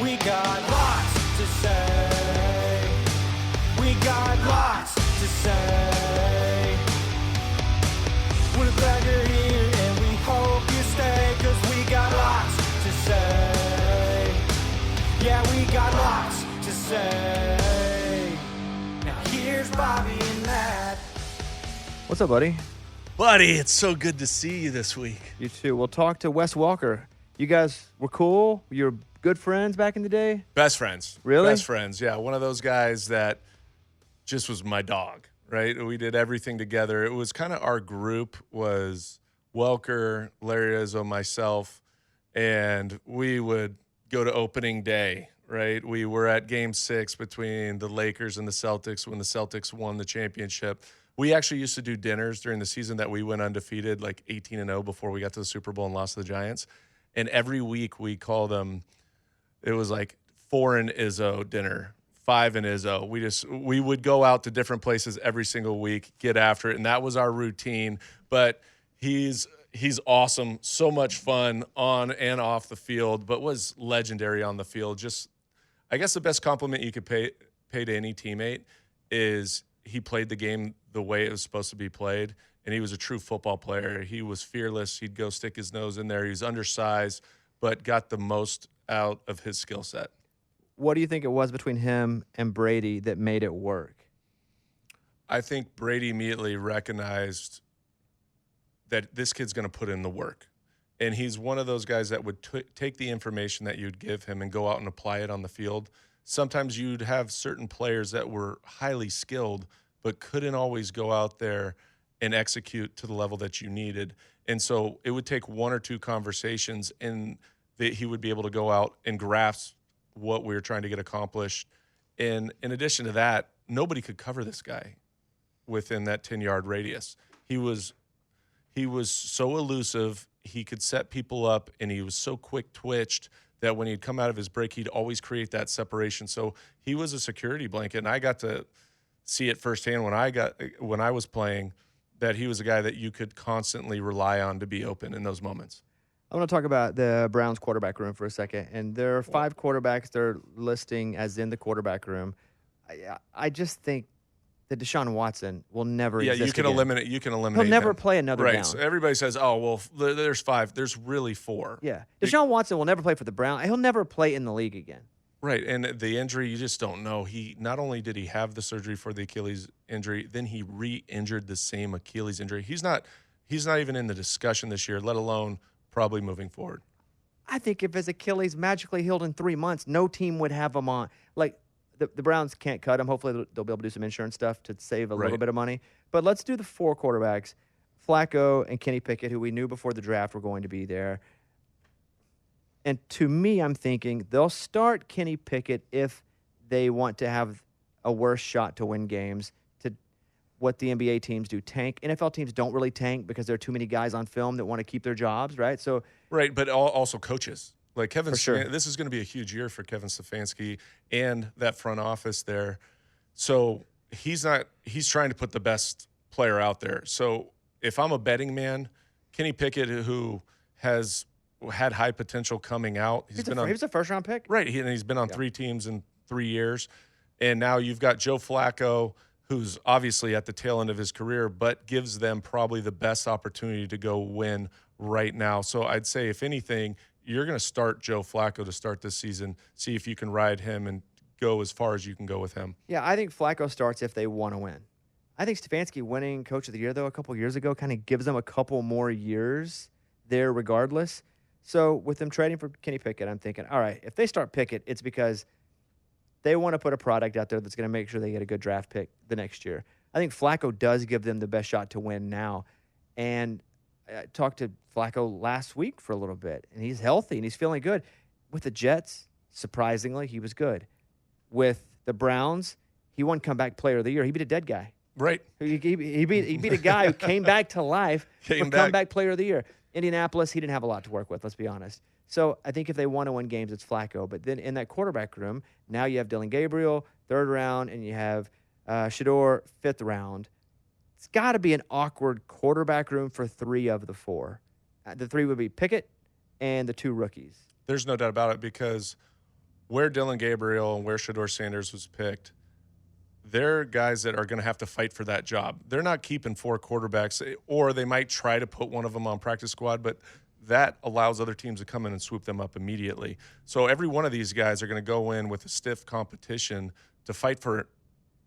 We got lots to say. We got lots to say. We're glad you're here and we hope you stay, 'cause we got lots to say. Yeah, we got lots to say. Now here's Bobby and Matt. What's up, buddy? Buddy, it's so good to see you this week. You too. We'll talk to Wes Welker. You guys were cool? You were good friends back in the day? Best friends. Really? Best friends, yeah. One of those guys that just was my dog, right? We did everything together. It was kind of our group was Welker, Larry Izzo, myself, and we would go to opening day, right? We were at Game 6 between the Lakers and the Celtics when the Celtics won the championship. We actually used to do dinners during the season that we went undefeated, like 18-0 before we got to the Super Bowl and lost to the Giants. And every week we called them, it was like 4 and Izzo dinner, 5 and Izzo. We would go out to different places every single week, get after it, and that was our routine. But he's awesome, so much fun on and off the field, but was legendary on the field. Just, I guess the best compliment you could pay to any teammate is he played the game the way it was supposed to be played, and he was a true football player. He was fearless. He'd go stick his nose in there. He was undersized, but got the most out of his skill set. What do you think it was between him and Brady that made it work? I think Brady immediately recognized that this kid's going to put in the work. And he's one of those guys that would take the information that you'd give him and go out and apply it on the field. Sometimes you'd have certain players that were highly skilled but couldn't always go out there and execute to the level that you needed. And so it would take one or two conversations and that he would be able to go out and grasp what we were trying to get accomplished. And in addition to that, nobody could cover this guy within that 10-yard radius. He was so elusive. He could set people up, and he was so quick-twitched that when he'd come out of his break, he'd always create that separation. So he was a security blanket, and I got to see it firsthand when I was playing, that he was a guy that you could constantly rely on to be open in those moments. I want to talk about the Browns quarterback room for a second. And there are 5 quarterbacks they're listing as in the quarterback room. I just think that Deshaun Watson will never exist you can again. eliminate. You can eliminate. He'll never them. play another right. down. So everybody says, "Oh, well, there's 5." There's really 4. Yeah, Deshaun Watson will never play for the Browns. He'll never play in the league again. Right, and the injury, you just don't know. He not only did he have the surgery for the Achilles injury, then he re-injured the same Achilles injury. He's not even in the discussion this year, let alone probably moving forward. I think if his Achilles magically healed in 3 months, no team would have him on. Like, the Browns can't cut him. Hopefully, they'll be able to do some insurance stuff to save a little bit of money. But let's do the 4 quarterbacks, Flacco and Kenny Pickett, who we knew before the draft were going to be there. And to me, I'm thinking they'll start Kenny Pickett if they want to have a worse shot to win games, to what the NBA teams do, tank. NFL teams don't really tank because there are too many guys on film that want to keep their jobs, right? So, right, but also coaches. Like Kevin, sure. This is going to be a huge year for Kevin Stefanski and that front office there. So he's trying to put the best player out there. So if I'm a betting man, Kenny Pickett, who has had high potential coming out. He was a first-round pick. Right, he's been on 3 teams in 3 years. And now you've got Joe Flacco, who's obviously at the tail end of his career, but gives them probably the best opportunity to go win right now. So I'd say, if anything, you're going to start Joe Flacco to start this season, see if you can ride him and go as far as you can go with him. Yeah, I think Flacco starts if they want to win. I think Stefanski winning Coach of the Year, though, a couple years ago kind of gives them a couple more years there regardless. So with them trading for Kenny Pickett, I'm thinking, all right, if they start Pickett, it's because they want to put a product out there that's going to make sure they get a good draft pick the next year. I think Flacco does give them the best shot to win now. And I talked to Flacco last week for a little bit, and he's healthy and he's feeling good. With the Jets, surprisingly, he was good. With the Browns, he won Comeback Player of the Year. He beat a dead guy. Right. He beat a guy who came back to life for Comeback Player of the Year. Indianapolis, he didn't have a lot to work with, let's be honest. So I think if they want to win games, it's Flacco. But then in that quarterback room, now you have Dylan Gabriel, 3rd round, and you have Shador, 5th round. It's got to be an awkward quarterback room for 3 of the 4. The 3 would be Pickett and the 2 rookies. There's no doubt about it, because where Dylan Gabriel and where Shedeur Sanders was picked, they're guys that are going to have to fight for that job. They're not keeping 4 quarterbacks, or they might try to put one of them on practice squad, but that allows other teams to come in and swoop them up immediately. So every one of these guys are going to go in with a stiff competition to fight for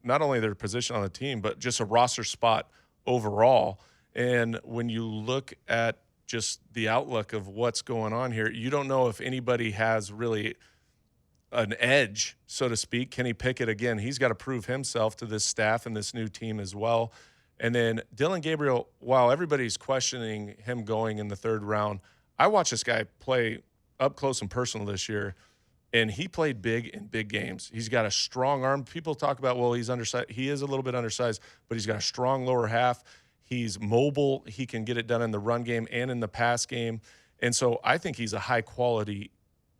not only their position on the team, but just a roster spot overall. And when you look at just the outlook of what's going on here, you don't know if anybody has really an edge, so to speak. Kenny Pickett, again, he's got to prove himself to this staff and this new team as well. And then Dylan Gabriel, while everybody's questioning him going in the 3rd round, I watched this guy play up close and personal this year, and he played big in big games. He's got a strong arm. People talk about, well, he's undersized. He is a little bit undersized, but he's got a strong lower half. He's mobile. He can get it done in the run game and in the pass game. And so I think he's a high-quality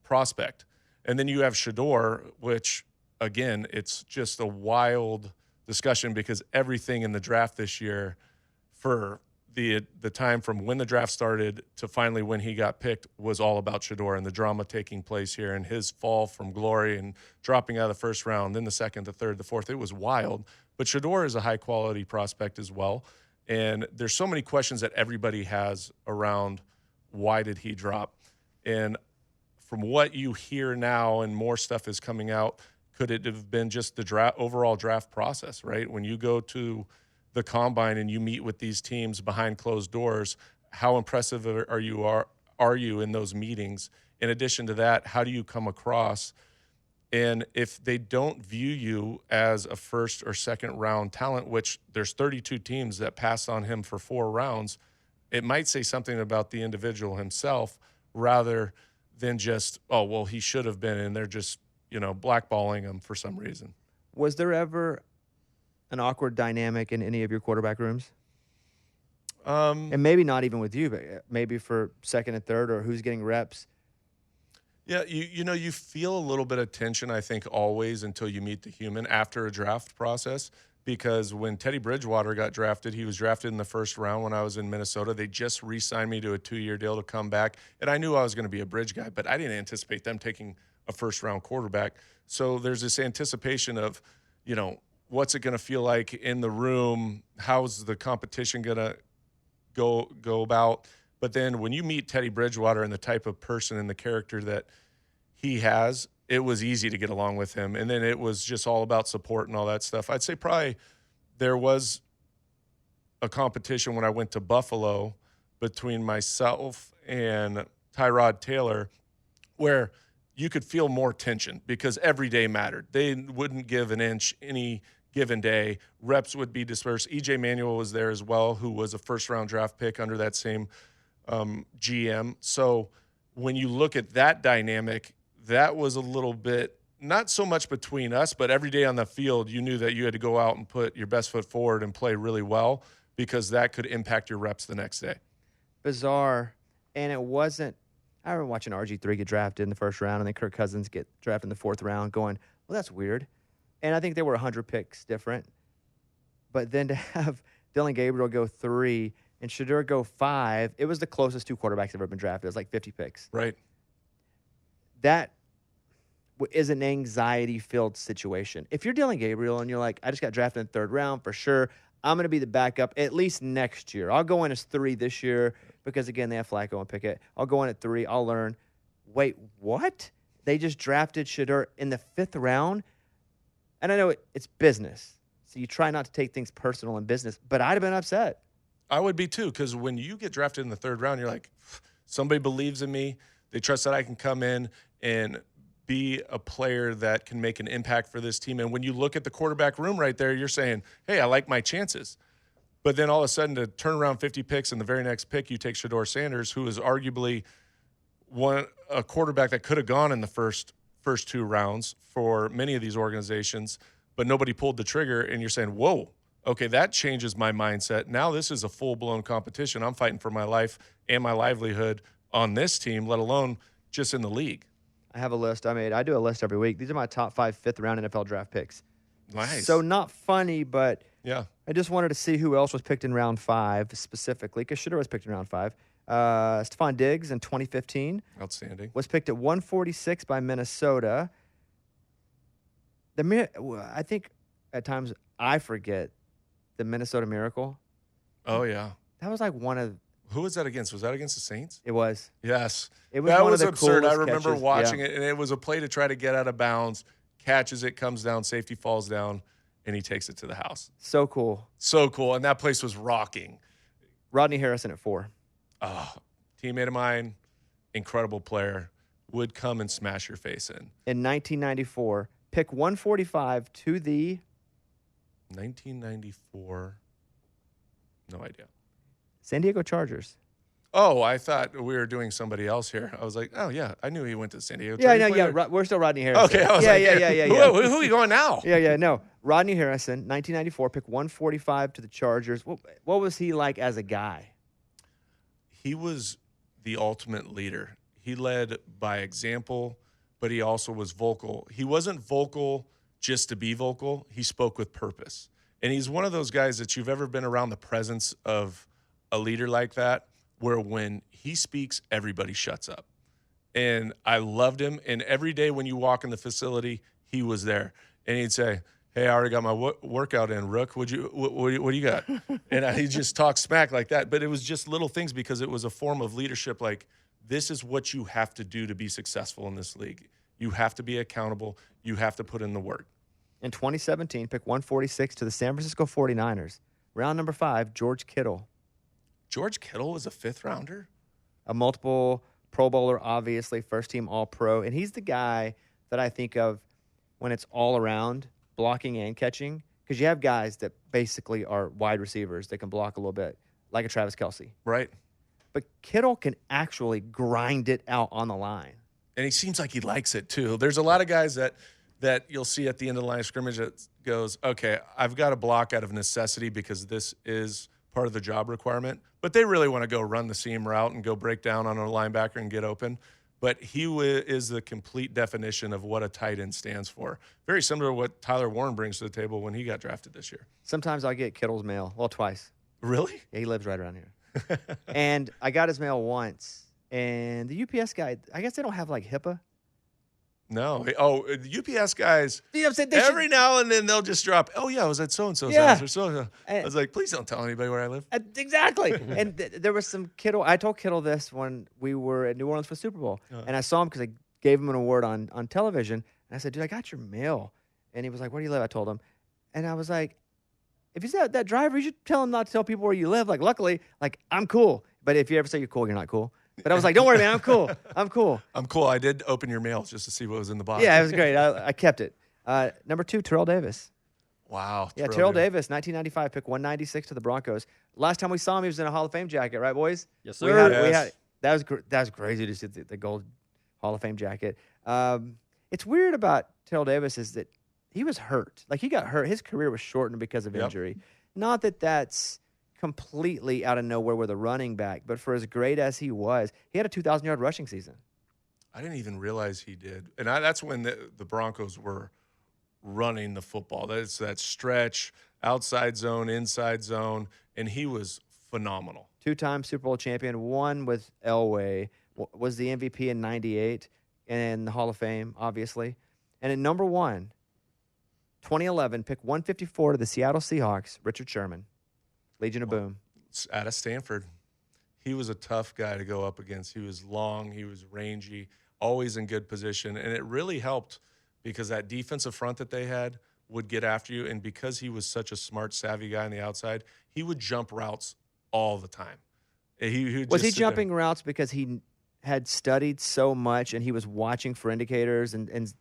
prospect. And then you have Shedeur, which, again, it's just a wild discussion because everything in the draft this year, for the time from when the draft started to finally when he got picked, was all about Shedeur and the drama taking place here and his fall from glory and dropping out of the 1st round, then the 2nd, the 3rd, the 4th. It was wild. But Shedeur is a high-quality prospect as well. And there's so many questions that everybody has around why did he drop. And from what you hear now and more stuff is coming out, could it have been just the overall draft process, right? When you go to the combine and you meet with these teams behind closed doors, how impressive are you in those meetings? In addition to that, how do you come across? And if they don't view you as a 1st or 2nd round talent, which there's 32 teams that passed on him for 4 rounds, it might say something about the individual himself rather than just, oh, well, he should have been, and they're just, blackballing him for some reason. Was there ever an awkward dynamic in any of your quarterback rooms? And maybe not even with you, but maybe for 2nd and 3rd, or who's getting reps. Yeah, you feel a little bit of tension, I think, always until you meet the human after a draft process. Because when Teddy Bridgewater got drafted, he was drafted in the 1st round when I was in Minnesota. They just re-signed me to a 2-year deal to come back. And I knew I was going to be a bridge guy, but I didn't anticipate them taking a 1st-round quarterback. So there's this anticipation of, what's it going to feel like in the room? How's the competition going to go about? But then when you meet Teddy Bridgewater and the type of person and the character that he has, it was easy to get along with him. And then it was just all about support and all that stuff. I'd say probably there was a competition when I went to Buffalo between myself and Tyrod Taylor where you could feel more tension because every day mattered. They wouldn't give an inch any given day. Reps would be dispersed. E.J. Manuel was there as well, who was a 1st-round draft pick under that same GM. So when you look at that dynamic, that was a little bit, not so much between us, but every day on the field, you knew that you had to go out and put your best foot forward and play really well because that could impact your reps the next day. Bizarre. And it wasn't, I remember watching RG3 get drafted in the 1st round and then Kirk Cousins get drafted in the 4th round going, well, that's weird. And I think they were 100 picks different. But then to have Dylan Gabriel go 3 and Shedeur go 5, it was the closest 2 quarterbacks ever been drafted. It was like 50 picks. Right. That is an anxiety-filled situation. If you're Dylan Gabriel and you're like, I just got drafted in the 3rd round for sure, I'm going to be the backup at least next year. I'll go in as 3 this year because, again, they have Flacco and Pickett. I'll go in at 3. I'll learn. Wait, what? They just drafted Shedeur in the 5th round? And I know it's business, so you try not to take things personal in business, but I'd have been upset. I would be too, because when you get drafted in the 3rd round, you're like, somebody believes in me. They trust that I can come in and be a player that can make an impact for this team. And when you look at the quarterback room right there, you're saying, hey, I like my chances. But then all of a sudden to turn around 50 picks and the very next pick, you take Shedeur Sanders, who is arguably a quarterback that could have gone in the first 2 rounds for many of these organizations, but nobody pulled the trigger. And you're saying, whoa, okay, that changes my mindset. Now this is a full-blown competition. I'm fighting for my life and my livelihood on this team, let alone just in the league. I have a list I made. I do a list every week. These are my top 5 5th-round NFL draft picks. Nice. So not funny, but yeah, I just wanted to see who else was picked in round 5 specifically, because Shedeur was picked in round 5. Stephon Diggs in 2015 outstanding. was picked at 146 by Minnesota. I think at times I forget the Minnesota Miracle. Oh, yeah. That was like one of Who was that against? Was that against the Saints? it was. Yes. It was That one was of the absurd. I coolest remember catches. watching Yeah. it, and it was a play to try to get out of bounds, catches it, comes down, safety falls down, and he takes it to the house. So cool. So cool. And that place was rocking. Rodney Harrison at 4. Oh, teammate of mine, incredible player, would come and smash your face in. In 1994, pick 145 to the 1994, no idea. San Diego Chargers. Oh, I thought we were doing somebody else here. I was like, oh, yeah, I knew he went to San Diego. Yeah, Chargers. no, Played yeah. there. We're still Rodney Harrison. Okay, I was yeah, like, yeah. Who are you going now? Yeah, no. Rodney Harrison, 1994, pick 145 to the Chargers. What was he like as a guy? He was the ultimate leader. He led by example, but he also was vocal. He wasn't vocal just to be vocal. He spoke with purpose. And he's one of those guys that you've ever been around the presence of a leader like that, where when he speaks, everybody shuts up. And I loved him. And every day when you walk in the facility, he was there. And he'd say, hey, I already got my workout in, Rook. What do you got? And he just talked smack like that. But it was just little things because it was a form of leadership. Like, this is what you have to do to be successful in this league. You have to be accountable. You have to put in the work. In 2017, pick 146 to the San Francisco 49ers. Round number 5, George Kittle. George Kittle was a 5th rounder? A multiple Pro Bowler, obviously, first-team All-Pro. And he's the guy that I think of when it's all around, blocking and catching, because you have guys that basically are wide receivers that can block a little bit, like a Travis Kelce. Right. But Kittle can actually grind it out on the line. And he seems like he likes it, too. There's a lot of guys that you'll see at the end of the line of scrimmage that goes, okay, I've got to block out of necessity because this is part of the job requirement. But they really want to go run the seam route and go break down on a linebacker and get open. But he is the complete definition of what a tight end stands for. Very similar to what Tyler Warren brings to the table when he got drafted this year. Sometimes I get Kittle's mail. Well, twice. Really? Yeah, he lives right around here. And I got his mail once. And the UPS guy, I guess they don't have like HIPAA. No. Oh, the UPS guys, You know what I'm saying? They every should- now and then they'll just drop, oh, yeah, I was at so-and-so's Yeah. house or so-and-so. I was like, please don't tell anybody where I live. Exactly. And there was some Kittle. I told Kittle this when we were at New Orleans for Super Bowl. And I saw him because I gave him an award on television. And I said, dude, I got your mail. And he was like, where do you live? I told him. And I was like, if he's that driver, you should tell him not to tell people where you live. Like, luckily, like, I'm cool. But if you ever say you're cool, you're not cool. But I was like, don't worry, man. I'm cool. I'm cool. I'm cool. I did open your mail just to see what was in the box. Yeah, it was great. I kept it. Number 2, Terrell Davis. Wow. Yeah, Terrell Davis, 1995, pick 196 to the Broncos. Last time we saw him, he was in a Hall of Fame jacket, right, boys? Yes, We sir. had that was crazy to see the gold Hall of Fame jacket. It's weird about Terrell Davis is that he was hurt. Like, he got hurt. His career was shortened because of injury. Not that that's completely out of nowhere with a running back, but for as great as he was, he had a 2,000-yard rushing season. I didn't even realize he did. And that's when the Broncos were running the football. That's that stretch, outside zone, inside zone, and he was phenomenal. 2-time Super Bowl champion, one with Elway, was the MVP in 98, and the Hall of Fame, obviously. And at number 1, 2011, pick 154 to the Seattle Seahawks, Richard Sherman, Legion of Boom. Out of Stanford. He was a tough guy to go up against. He was long, he was rangy, always in good position, and it really helped because that defensive front that they had would get after you, and because he was such a smart, savvy guy on the outside, he would jump routes all the time. Was he jumping routes because he had studied so much and he was watching for indicators and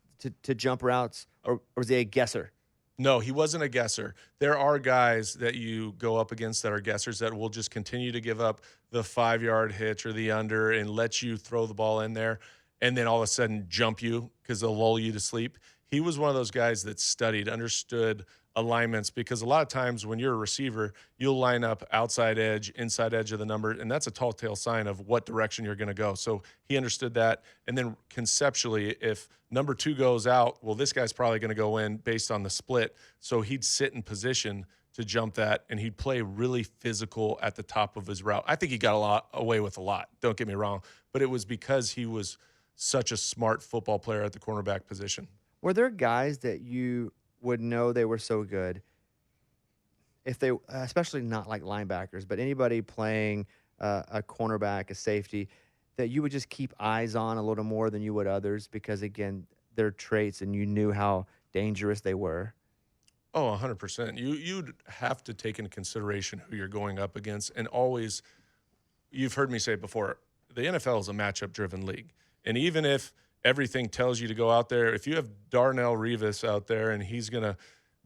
to jump routes, or was he a guesser? No, he wasn't a guesser. There are guys that you go up against that are guessers that will just continue to give up the 5-yard hitch or the under and let you throw the ball in there and then all of a sudden jump you because they'll lull you to sleep. He was one of those guys that studied, understood alignments, because a lot of times when you're a receiver, you'll line up outside edge, inside edge of the number, and that's a tall tale sign of what direction you're going to go. So he understood that. And then conceptually, if number 2 goes out, well, this guy's probably going to go in based on the split. So he'd sit in position to jump that, and he'd play really physical at the top of his route. I think he got away with a lot, don't get me wrong, but it was because he was such a smart football player at the cornerback position. Were there guys that you would know they were so good if they, especially not like linebackers, but anybody playing a cornerback, a safety, that you would just keep eyes on a little more than you would others because, again, their traits and you knew how dangerous they were? Oh, 100%. You'd have to take into consideration who you're going up against, and always, you've heard me say it before, the NFL is a matchup-driven league, and even if everything tells you to go out there, if you have Darnell Revis out there and he's going to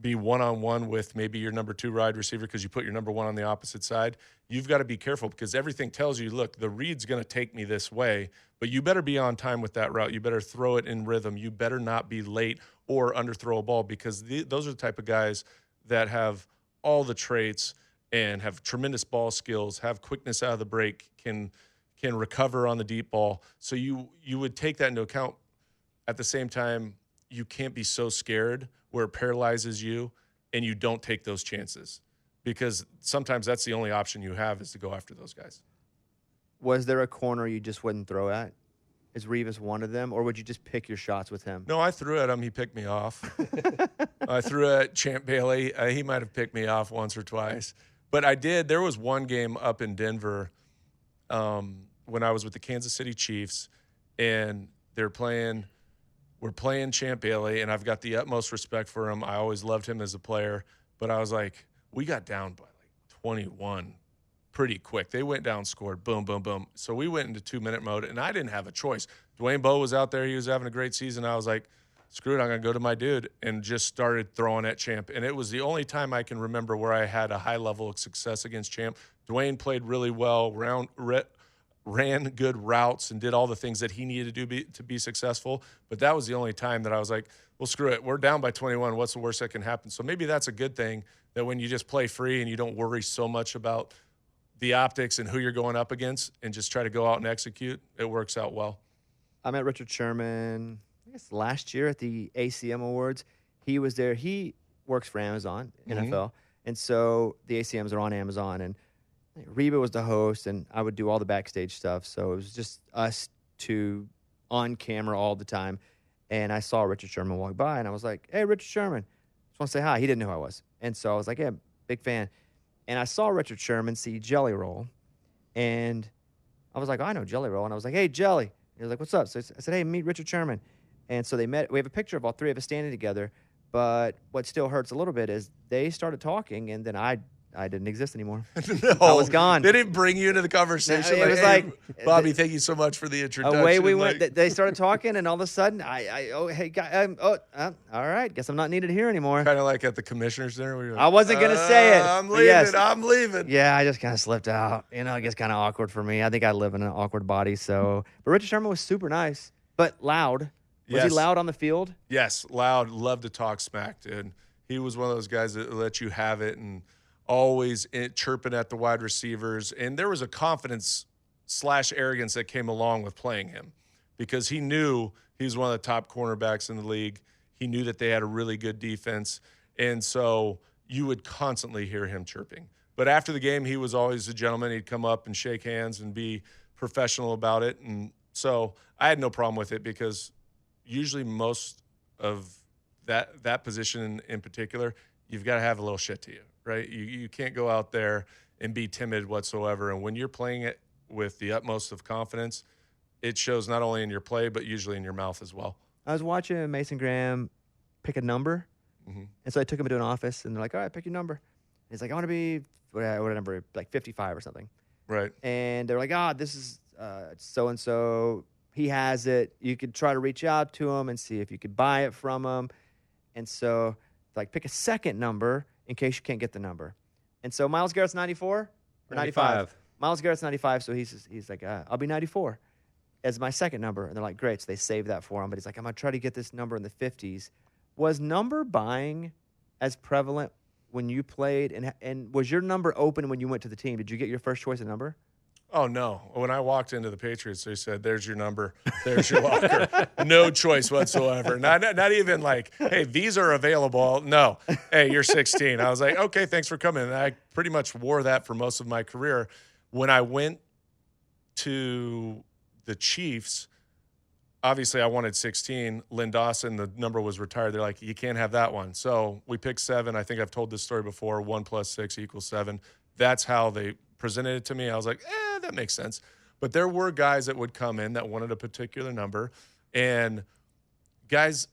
be one-on-one with maybe your number 2 wide receiver because you put your number 1 on the opposite side, you've got to be careful because everything tells you, look, the read's going to take me this way, but you better be on time with that route. You better throw it in rhythm. You better not be late or underthrow a ball because those are the type of guys that have all the traits and have tremendous ball skills, have quickness out of the break, can recover on the deep ball. So you would take that into account. At the same time, you can't be so scared where it paralyzes you and you don't take those chances because sometimes that's the only option you have is to go after those guys. Was there a corner you just wouldn't throw at? Is Revis one of them, or would you just pick your shots with him? No, I threw at him. He picked me off. I threw at Champ Bailey. He might have picked me off once or twice. But I did. There was one game up in Denver when I was with the Kansas City Chiefs, and we're playing Champ Bailey, and I've got the utmost respect for him. I always loved him as a player. But I was like, we got down by like 21 pretty quick. They went down, scored, boom, boom, boom. So we went into 2-minute mode, and I didn't have a choice. Dwayne Bowe was out there. He was having a great season. I was like, screw it, I'm going to go to my dude, and just started throwing at Champ. And it was the only time I can remember where I had a high level of success against Champ. Dwayne played really well, ran good routes, and did all the things that he needed to be successful. But that was the only time that I was like, well, screw it. We're down by 21. What's the worst that can happen? So maybe that's a good thing, that when you just play free and you don't worry so much about the optics and who you're going up against and just try to go out and execute, it works out well. I met Richard Sherman, I guess last year at the ACM Awards. He was there. He works for Amazon, NFL. And so the ACMs are on Amazon. And Reba was the host, and I would do all the backstage stuff. So it was just us two on camera all the time. And I saw Richard Sherman walk by, and I was like, hey, Richard Sherman. Just want to say hi. He didn't know who I was. And so I was like, yeah, big fan. And I saw Richard Sherman see Jelly Roll, and I was like, oh, I know Jelly Roll. And I was like, hey, Jelly. He was like, what's up? So I said, hey, meet Richard Sherman. And so they met. We have a picture of all three of us standing together. But what still hurts a little bit is they started talking, and then I didn't exist anymore. No, I was gone. They didn't bring you into the conversation. It was hey, like, Bobby, thank you so much for the introduction. Away we went. They started talking, and all of a sudden, hey, guy, all right, guess I'm not needed here anymore. Kind of like at the commissioner's dinner. Where you're like, I wasn't going to say it. I'm but leaving. yes. I'm leaving. Yeah, I just kind of slipped out. It gets kind of awkward for me. I think I live in an awkward body. So, but Richard Sherman was super nice, but loud. Was he loud on the field? Yes, loud. Loved to talk smack, dude. He was one of those guys that let you have it and always chirping at the wide receivers. And there was a confidence / arrogance that came along with playing him because he knew he was one of the top cornerbacks in the league. He knew that they had a really good defense. And so you would constantly hear him chirping. But after the game, he was always a gentleman. He'd come up and shake hands and be professional about it. And so I had no problem with it because usually most of that position in particular, you've got to have a little shit to you, right? You can't go out there and be timid whatsoever. And when you're playing it with the utmost of confidence, it shows not only in your play, but usually in your mouth as well. I was watching Mason Graham pick a number. And so I took him into an office, and they're like, all right, pick your number. And he's like, I want to be, what number, like 55 or something. Right. And they're like, this is so-and-so. He has it. You could try to reach out to him and see if you could buy it from him. And so, like, pick a second number in case you can't get the number. And so Myles Garrett's 94 or 95? Myles Garrett's 95, so he's like, I'll be 94 as my second number. And they're like, great. So they save that for him. But he's like, I'm going to try to get this number in the 50s. Was number buying as prevalent when you played? And was your number open when you went to the team? Did you get your first choice of number? Oh, no. When I walked into the Patriots, they said, there's your number. There's your locker. No choice whatsoever. Not even like, hey, these are available. No. Hey, you're 16. I was like, okay, thanks for coming. And I pretty much wore that for most of my career. When I went to the Chiefs, obviously I wanted 16. Lynn Dawson, the number was retired. They're like, you can't have that one. So we picked 7. I think I've told this story before. 1 + 6 = 7. That's how they presented it to me. I was like, that makes sense. But there were guys that would come in that wanted a particular number, and guys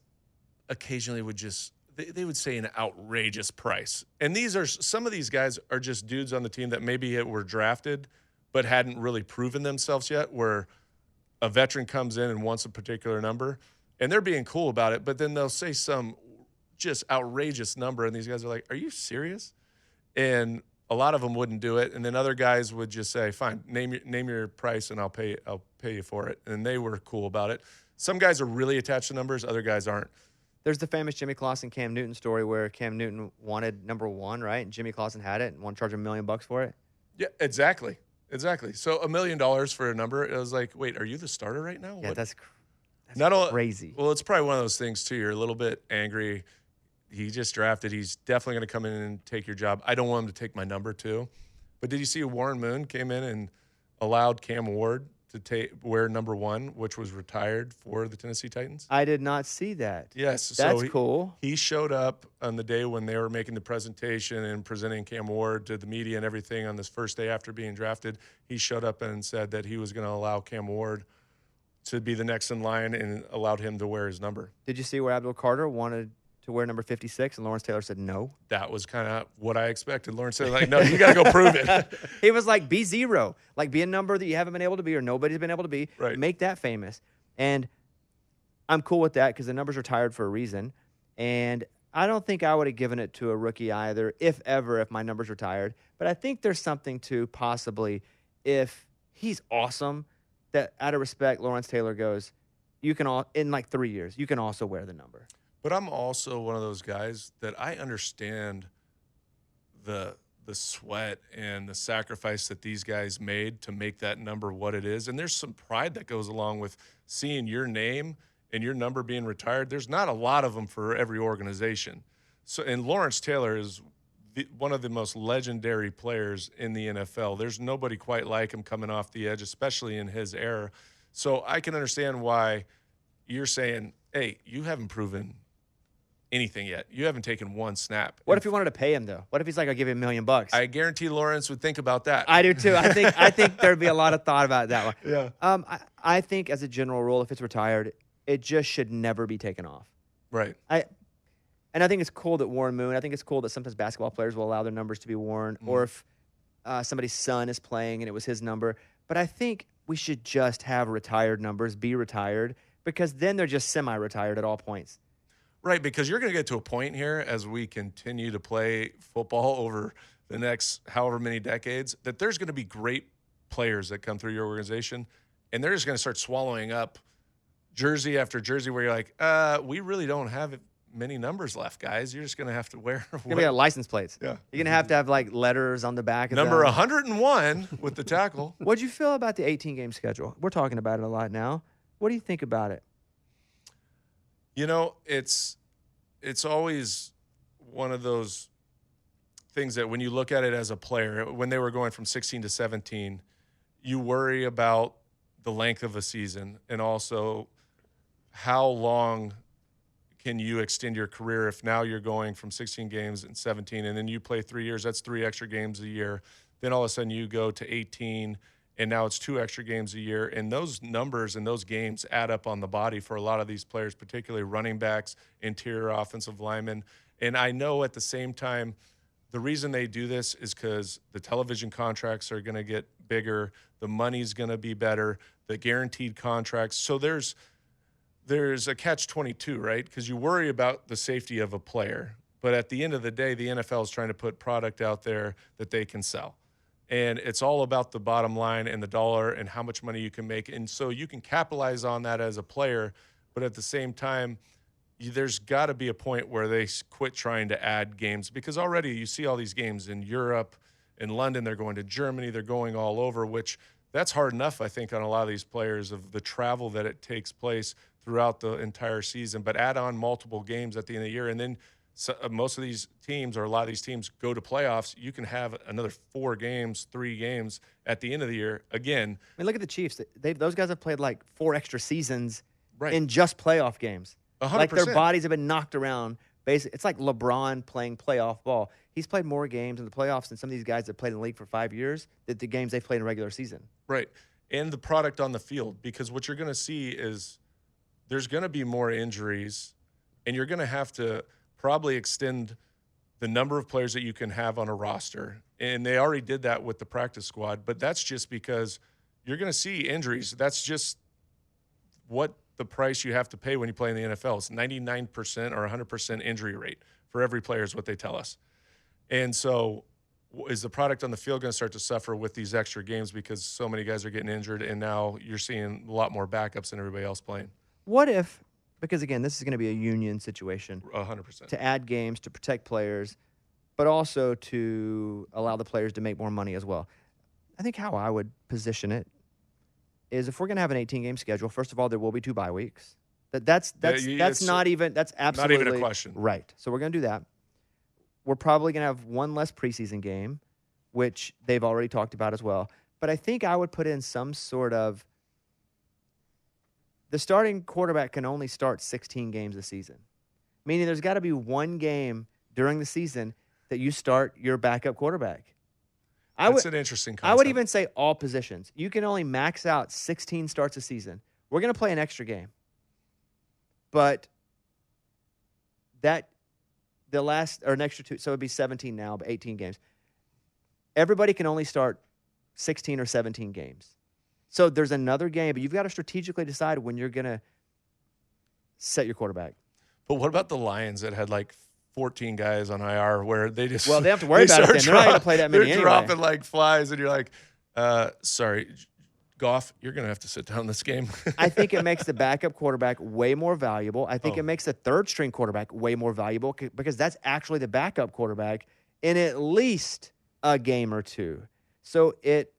occasionally would just they would say an outrageous price. And some of these guys are just dudes on the team that maybe were drafted but hadn't really proven themselves yet, where a veteran comes in and wants a particular number, and they're being cool about it, but then they'll say some just outrageous number, and these guys are like, are you serious? And a lot of them wouldn't do it, and then other guys would just say, fine, name your price, and I'll pay you for it. And they were cool about it. Some guys are really attached to numbers, other guys aren't. There's the famous Jimmy Clausen, Cam Newton story where Cam Newton wanted number 1, right? And Jimmy Clausen had it and wanted to charge $1 million for it. Yeah, exactly. So $1 million for a number, it was like, wait, are you the starter right now? Yeah, What? that's Not crazy. Well, it's probably one of those things too. You're a little bit angry. He just drafted. He's definitely going to come in and take your job. I don't want him to take my number too. But did you see Warren Moon came in and allowed Cam Ward to wear number 1, which was retired for the Tennessee Titans? I did not see that. Yes. That's so cool. He showed up on the day when they were making the presentation and presenting Cam Ward to the media and everything on this first day after being drafted. He showed up and said that he was going to allow Cam Ward to be the next in line and allowed him to wear his number. Did you see where Abdul Carter wanted to wear number 56 and Lawrence Taylor said no? That was kind of what I expected. Lawrence said, like, no, you got to go prove it. He was like, be 0. Like, be a number that you haven't been able to be or nobody's been able to be. Right. Make that famous. And I'm cool with that because the numbers are retired for a reason. And I don't think I would have given it to a rookie either, if my number's retired. But I think there's something to possibly, if he's awesome, that out of respect, Lawrence Taylor goes, you can all, in like 3 years, you can also wear the number. But I'm also one of those guys that I understand the sweat and the sacrifice that these guys made to make that number what it is. And there's some pride that goes along with seeing your name and your number being retired. There's not a lot of them for every organization. So, and Lawrence Taylor is one of the most legendary players in the NFL. There's nobody quite like him coming off the edge, especially in his era. So I can understand why you're saying, hey, you haven't proven anything yet. You haven't taken one snap. What if you wanted to pay him, though? What if he's like, I'll give you $1 million? I guarantee Lawrence would think about that. I do, too. I think there'd be a lot of thought about that one. Yeah. I think as a general rule, if it's retired, it just should never be taken off. Right. And I think it's cool that Warren Moon, I think it's cool that sometimes basketball players will allow their numbers to be worn, or if somebody's son is playing and it was his number. But I think we should just have retired numbers be retired, because then they're just semi-retired at all points. Right, because you're going to get to a point here as we continue to play football over the next however many decades that there's going to be great players that come through your organization, and they're just going to start swallowing up jersey after jersey where you're like, we really don't have many numbers left, guys. You're just going to have to wear. You're going to get license plates. Yeah. You're going to have like letters on the back of number them. 101 with the tackle. What'd you feel about the 18-game schedule? We're talking about it a lot now. What do you think about it? You know, it's always one of those things that when you look at it as a player, when they were going from 16 to 17, you worry about the length of a season and also how long can you extend your career if now you're going from 16 games and 17 and then you play 3 years, that's 3 extra games a year. Then all of a sudden you go to 18 and now it's 2 extra games a year. And those numbers and those games add up on the body for a lot of these players, particularly running backs, interior offensive linemen. And I know at the same time, the reason they do this is because the television contracts are going to get bigger, the money's going to be better, the guaranteed contracts. So there's a catch-22, right? Because you worry about the safety of a player. But at the end of the day, the NFL is trying to put product out there that they can sell. And it's all about the bottom line and the dollar and how much money you can make. And so you can capitalize on that as a player, but at the same time, there's got to be a point where they quit trying to add games, because already you see all these games in Europe, in London, they're going to Germany, they're going all over, which that's hard enough, I think, on a lot of these players of the travel that it takes place throughout the entire season. But add on multiple games at the end of the year, and then most of these teams, or a lot of these teams, go to playoffs. You can have another 4 games, 3 games at the end of the year. Again, I mean, look at the Chiefs. Those guys have played like 4 extra seasons Right. in just playoff games. 100%. Like their bodies have been knocked around. Basically, it's like LeBron playing playoff ball. He's played more games in the playoffs than some of these guys that played in the league for 5 years than the games they've played in regular season. Right. And the product on the field, because what you're going to see is there's going to be more injuries, and you're going to have to probably extend the number of players that you can have on a roster. And they already did that with the practice squad, but that's just because you're going to see injuries. That's just what the price you have to pay when you play in the NFL. It's 99% or 100% injury rate for every player is what they tell us. And so is the product on the field going to start to suffer with these extra games because so many guys are getting injured, and now you're seeing a lot more backups than everybody else playing? What if, because again, this is going to be a union situation, 100%. to add games to protect players, but also to allow the players to make more money as well. I think how I would position it is if we're going to have an 18-game schedule, first of all, there will be 2 bye weeks. That's absolutely not even a question. Right. So we're going to do that. We're probably going to have 1 less preseason game, which they've already talked about as well. But I think I would put in some sort of the starting quarterback can only start 16 games a season, meaning there's got to be 1 game during the season that you start your backup quarterback. That's an interesting concept. I would even say all positions. You can only max out 16 starts a season. We're going to play an extra game. But the last, or an extra 2, so it would be 17 now, but 18 games. Everybody can only start 16 or 17 games. So there's another game, but you've got to strategically decide when you're going to set your quarterback. But what about the Lions that had like 14 guys on IR where they just... Well, they have to worry about it then. They're not going to play that many They're anyway. dropping like flies, and you're like, sorry, Goff, you're going to have to sit down this game. I think it makes the backup quarterback way more valuable. I think it makes the third-string quarterback way more valuable because that's actually the backup quarterback in at least a game or 2. So it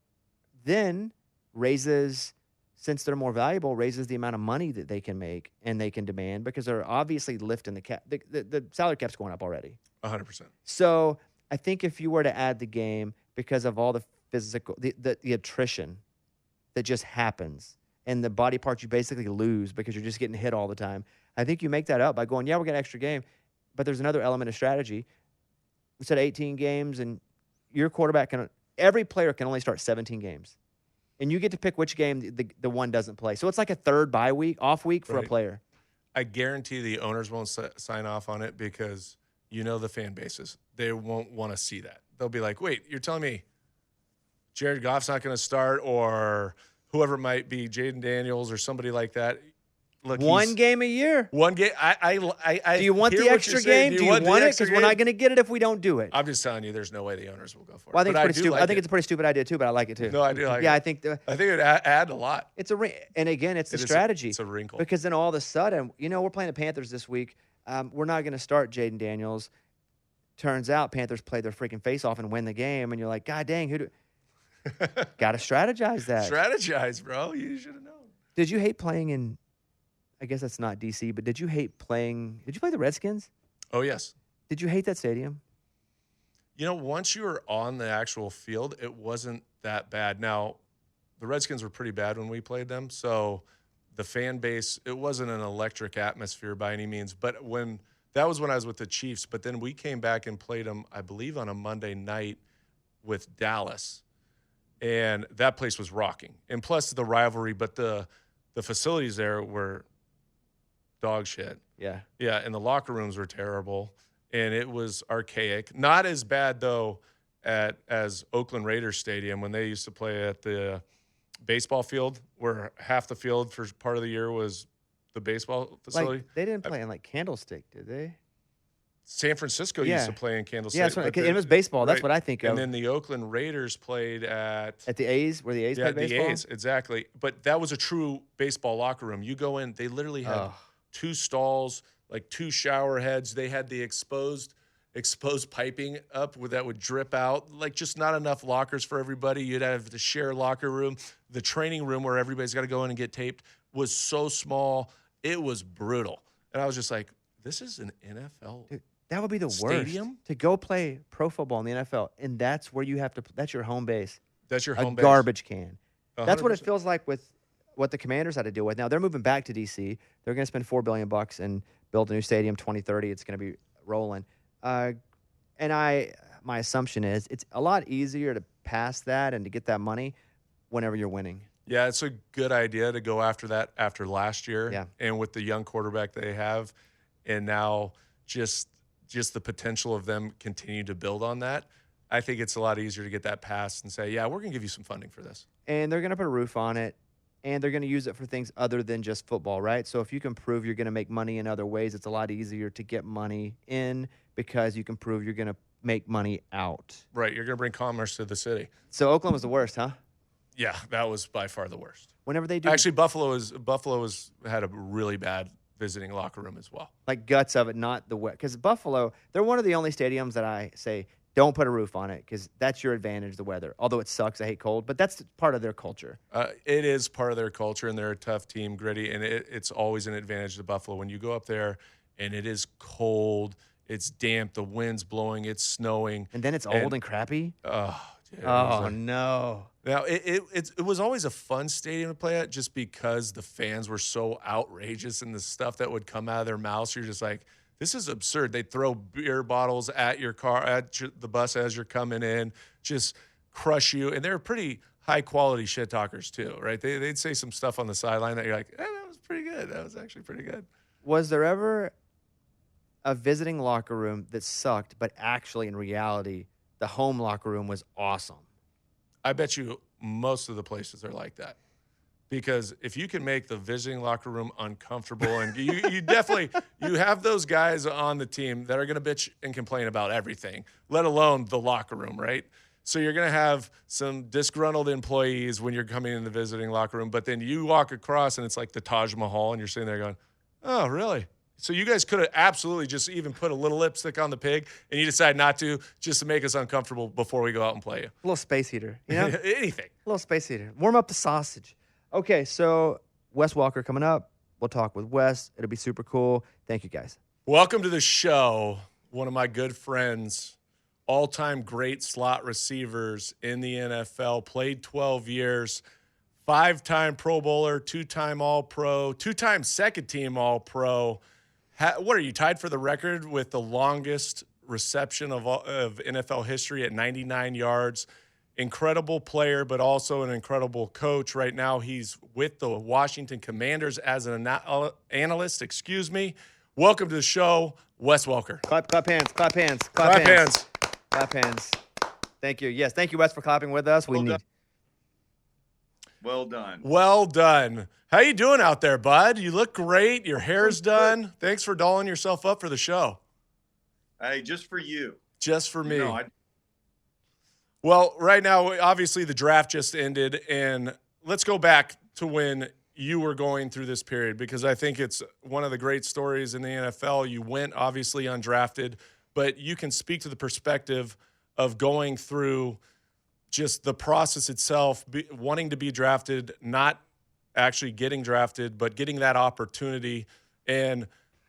then raises, since they're more valuable, raises the amount of money that they can make and they can demand because they're obviously lifting the cap. The salary cap's going up already. 100%. So I think if you were to add the game because of all the physical, the attrition that just happens and the body parts you basically lose because you're just getting hit all the time, I think you make that up by going, yeah, we're getting an extra game, but there's another element of strategy. We said 18 games, and your quarterback every player can only start 17 games. And you get to pick which game the one doesn't play. So it's like a third bye week, off week for a player. I guarantee the owners won't sign off on it because you know the fan bases. They won't want to see that. They'll be like, wait, you're telling me Jared Goff's not going to start, or whoever it might be, Jaden Daniels or somebody like that. Look, 1 game a year. 1 game. Do you want the extra game? Do you want it? Because we're not going to get it if we don't do it. I'm just telling you, there's no way the owners will go for it. Well, I think it's pretty stupid. Like I think it's a pretty stupid idea too, but I like it too. No, I do like it. Yeah, I think it would add a lot. It's and again, it's the strategy. It's a wrinkle. Because then all of a sudden, we're playing the Panthers this week. We're not going to start Jaden Daniels. Turns out Panthers play their freaking face off and win the game, and you're like, God dang, got to strategize that. Strategize, bro. You should have known. Did you hate playing in? I guess that's not DC, but did you hate playing? Did you play the Redskins? Oh, yes. Did you hate that stadium? Once you were on the actual field, it wasn't that bad. Now, the Redskins were pretty bad when we played them, so the fan base, it wasn't an electric atmosphere by any means. But that was when I was with the Chiefs, but then we came back and played them, I believe, on a Monday night with Dallas, and that place was rocking. And plus the rivalry, but the facilities there were dog shit. Yeah. Yeah, and the locker rooms were terrible, and it was archaic. Not as bad, though, as Oakland Raiders Stadium when they used to play at the baseball field, where half the field for part of the year was the baseball facility. They didn't play in, Candlestick, did they? San Francisco used to play in Candlestick. Yeah, it was baseball. That's what I think of. And then the Oakland Raiders played at the A's, where the A's played baseball? Yeah, the A's, exactly. But that was a true baseball locker room. You go in, they literally had 2 stalls, 2 shower heads. They had the exposed piping up that would drip out. Just not enough lockers for everybody. You'd have the share locker room. The training room where everybody's got to go in and get taped was so small. It was brutal. And I was just like, this is an NFL Dude, that would be the stadium? Worst. To go play pro football in the NFL, and that's where you have to – that's your home base. That's your home base. A garbage can. 100%. That's what it feels like with what the Commanders had to deal with. Now they're moving back to DC. They're going to spend $4 billion and build a new stadium 2030. It's going to be rolling. My assumption is it's a lot easier to pass that and to get that money whenever you're winning. Yeah, it's a good idea to go after that after last year. Yeah. And with the young quarterback they have, and now just the potential of them continue to build on that, I think it's a lot easier to get that passed and say, yeah, we're going to give you some funding for this. And they're going to put a roof on it, and they're going to use it for things other than just football, right? So if you can prove you're going to make money in other ways, it's a lot easier to get money in because you can prove you're going to make money out. Right, you're going to bring commerce to the city. So Oakland was the worst, huh? Yeah, that was by far the worst. Whenever they do Actually, Buffalo had a really bad visiting locker room as well. like guts of it, not the wet. Because Buffalo, they're one of the only stadiums that I say don't put a roof on it because that's your advantage, the weather. Although it sucks, I hate cold, but that's part of their culture. It is part of their culture, and they're a tough team, gritty, and it's always an advantage to Buffalo. When you go up there and it is cold, it's damp, the wind's blowing, it's snowing. And then it's old and crappy. Oh, dude, No. Now, it was always a fun stadium to play at just because the fans were so outrageous and the stuff that would come out of their mouths. You're just like, this is absurd. They'd throw beer bottles at your car, the bus as you're coming in, just crush you. And they're pretty high-quality shit talkers too, right? They'd say some stuff on the sideline that you're like, that was pretty good. That was actually pretty good. Was there ever a visiting locker room that sucked, but actually in reality, the home locker room was awesome? I bet you most of the places are like that. Because if you can make the visiting locker room uncomfortable, and you definitely you have those guys on the team that are going to bitch and complain about everything, let alone the locker room, right? So you're going to have some disgruntled employees when you're coming in the visiting locker room, but then you walk across and it's like the Taj Mahal, and you're sitting there going, oh, really? So you guys could have absolutely just even put a little lipstick on the pig, and you decide not to just to make us uncomfortable before we go out and play you. A little space heater, you know? Anything. A little space heater. Warm up the sausage. Okay, so Wes Welker coming up. We'll talk with Wes. It'll be super cool. Thank you, guys. Welcome to the show. One of my good friends, all-time great slot receivers in the NFL, played 12 years, 5-time Pro Bowler, 2-time All-Pro, 2-time second-team All-Pro. What are you, tied for the record with the longest reception of NFL history at 99 yards? Incredible player, but also an incredible coach. Right now, he's with the Washington Commanders as an analyst. Welcome to the show, Wes Welker. Clap hands, clap hands, Clap hands. Clap hands. Thank you. Yes, thank you, Wes, for clapping with us. Well done. Well done. How you doing out there, bud? You look great. Your hair's done. Thanks for dolling yourself up for the show. Hey, just for you. Just for me. You know, Well, right now, obviously, the draft just ended, and let's go back to when you were going through this period, because I think it's one of the great stories in the NFL. You went, obviously, undrafted, but you can speak to the perspective of going through just the process itself, wanting to be drafted, not actually getting drafted, but getting that opportunity, and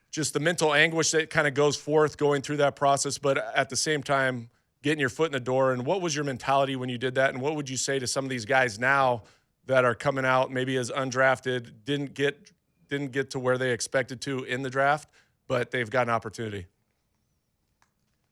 just the mental anguish that kind of goes forth going through that process, but at the same time, getting your foot in the door. And what was your mentality when you did that? And what would you say to some of these guys now that are coming out maybe as undrafted, didn't get to where they expected to in the draft, but they've got an opportunity?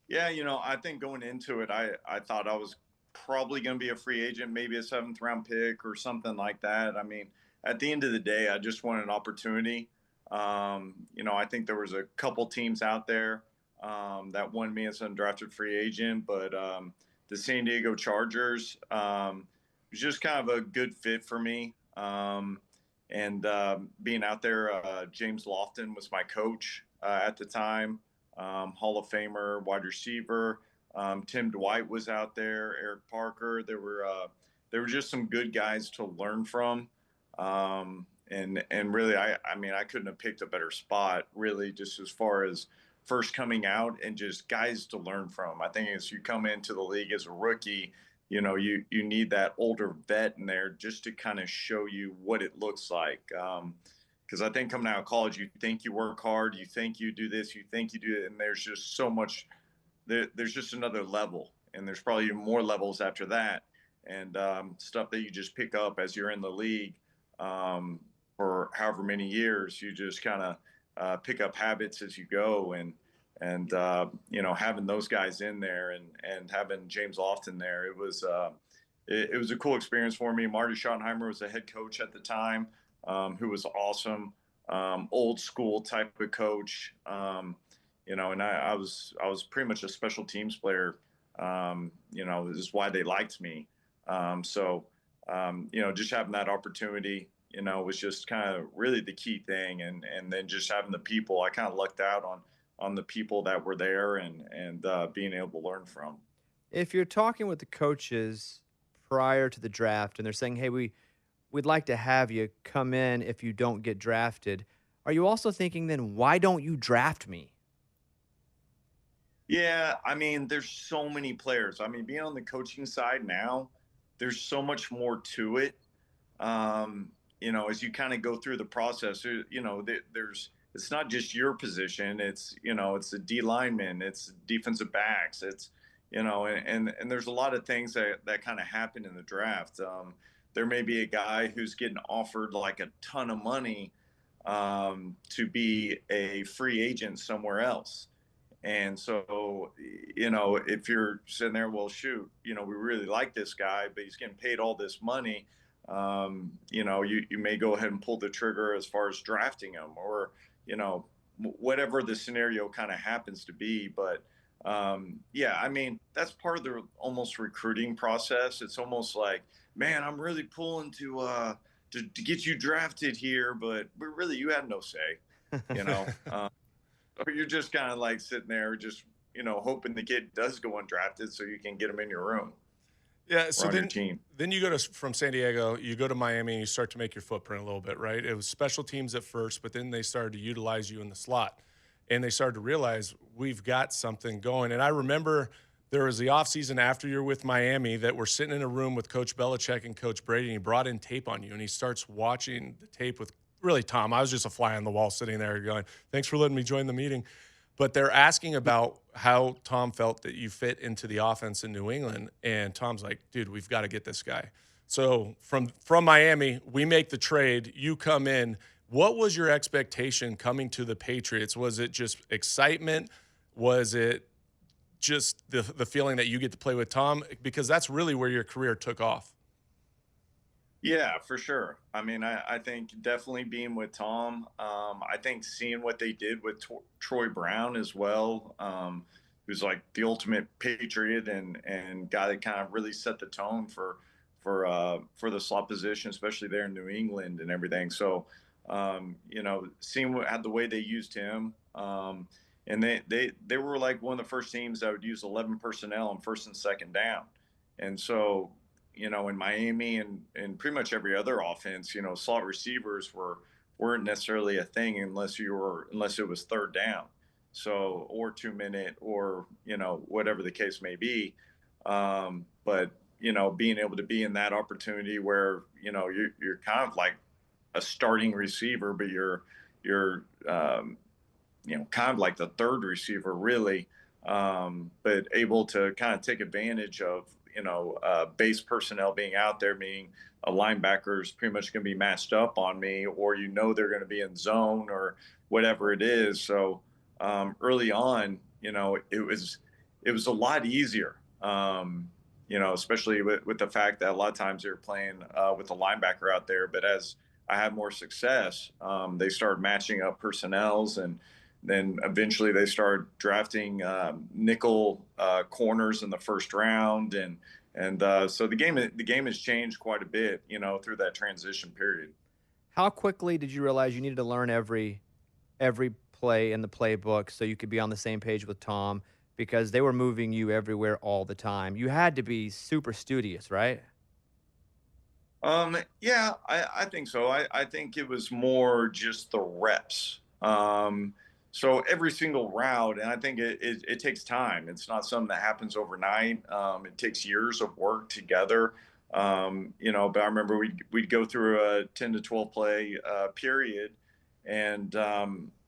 Yeah, you know, I think going into it, I thought I was probably going to be a free agent, maybe a 7th round pick or something like that. I mean, at the end of the day, I just wanted an opportunity. You know, I think there was a couple teams out there that wanted me as an undrafted free agent, but the San Diego Chargers was just kind of a good fit for me. And being out there, James Lofton was my coach at the time, Hall of Famer, wide receiver. Tim Dwight was out there, Eric Parker. There were just some good guys to learn from. And really, I mean, I couldn't have picked a better spot, really, just as far as first coming out and just guys to learn from. I think as you come into the league as a rookie, you know, you need that older vet in there just to kind of show you what it looks like. Because I think coming out of college, you think you work hard, you think you do this, you think you do it, and there's just so much. There's just another level, and there's probably even more levels after that, and stuff that you just pick up as you're in the league. for however many years. You just kind of pick up habits as you go, and having those guys in there, and having James Lofton there, it was a cool experience for me. Marty Schottenheimer was the head coach at the time, who was awesome, old school type of coach. And I was pretty much a special teams player. This is why they liked me. Just having that opportunity, was just kind of really the key thing. And then just having the people, I kind of lucked out on the people that were there, and being able to learn from. If you're talking with the coaches prior to the draft and they're saying, hey, we'd like to have you come in if you don't get drafted, are you also thinking then, why don't you draft me? Yeah, I mean, there's so many players. I mean, being on the coaching side now, there's so much more to it. As you kind of go through the process, there's it's not just your position. It's the D linemen, it's defensive backs, it's and there's a lot of things that kind of happen in the draft. There may be a guy who's getting offered like a ton of money to be a free agent somewhere else. And so, if you're sitting there, well, shoot, we really like this guy, but he's getting paid all this money. You may go ahead and pull the trigger as far as drafting him, or, whatever the scenario kind of happens to be. But yeah, I mean, that's part of the almost recruiting process. It's almost like, man, I'm really pulling to get you drafted here, but really you had no say, you know. Or you're just kind of like sitting there, just hoping the kid does go undrafted so you can get him in your room. Yeah, so or on your team. then you go from San Diego, you go to Miami, and you start to make your footprint a little bit, right? It was special teams at first, but then they started to utilize you in the slot, and they started to realize we've got something going. And I remember there was the offseason after you're with Miami that we're sitting in a room with Coach Belichick and Coach Brady, and he brought in tape on you, and he starts watching the tape with really Tom. I was just a fly on the wall sitting there going, thanks for letting me join the meeting. But they're asking about how Tom felt that you fit into the offense in New England. And Tom's like, dude, we've got to get this guy. So from Miami, we make the trade. You come in. What was your expectation coming to the Patriots? Was it just excitement? Was it just the feeling that you get to play with Tom? Because that's really where your career took off. Yeah, for sure. I mean, I think definitely being with Tom. I think seeing what they did with Troy Brown as well, who's like the ultimate patriot and guy that kind of really set the tone for the slot position, especially there in New England and everything. So, seeing the way they used him, and they were like one of the first teams that would use 11 personnel on first and second down, and so. In Miami and pretty much every other offense, slot receivers weren't necessarily a thing unless it was third down. So, or 2 minute or, whatever the case may be. But, being able to be in that opportunity where, you're kind of like a starting receiver, but you're kind of like the third receiver really, but able to kind of take advantage of, base personnel being out there, meaning a linebacker is pretty much going to be matched up on me, or they're going to be in zone or whatever it is. So early on, it was a lot easier, especially with the fact that a lot of times they're playing with a linebacker out there. But as I had more success, they started matching up personnels, and then eventually they started drafting nickel corners in the first round, and so the game has changed quite a bit, through that transition period. How quickly did you realize you needed to learn every play in the playbook so you could be on the same page with Tom, because they were moving you everywhere all the time? You had to be super studious, right? Yeah, I think so. I think it was more just the reps. So every single route, and I think it takes time. It's not something that happens overnight. It takes years of work together. But I remember we'd go through a 10 to 12 play period, and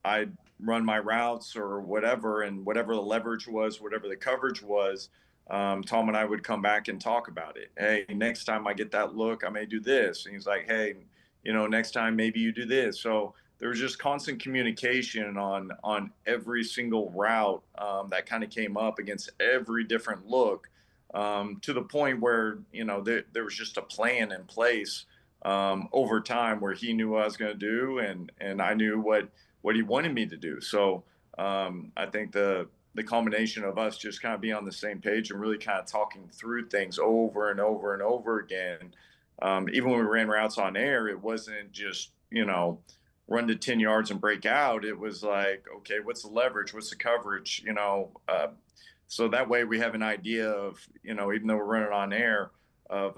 I'd run my routes or whatever, and whatever the leverage was, whatever the coverage was, Tom and I would come back and talk about it. Hey, next time I get that look, I may do this. And he's like, hey, next time maybe you do this. So there was just constant communication on every single route that kind of came up against every different look, to the point where there was just a plan in place over time where he knew what I was going to do, and I knew what he wanted me to do. So I think the combination of us just kind of being on the same page and really kind of talking through things over and over and over again. Even when we ran routes on air, it wasn't just, run to 10 yards and break out. It was like, okay, what's the leverage? What's the coverage? So that way we have an idea of, even though we're running on air, of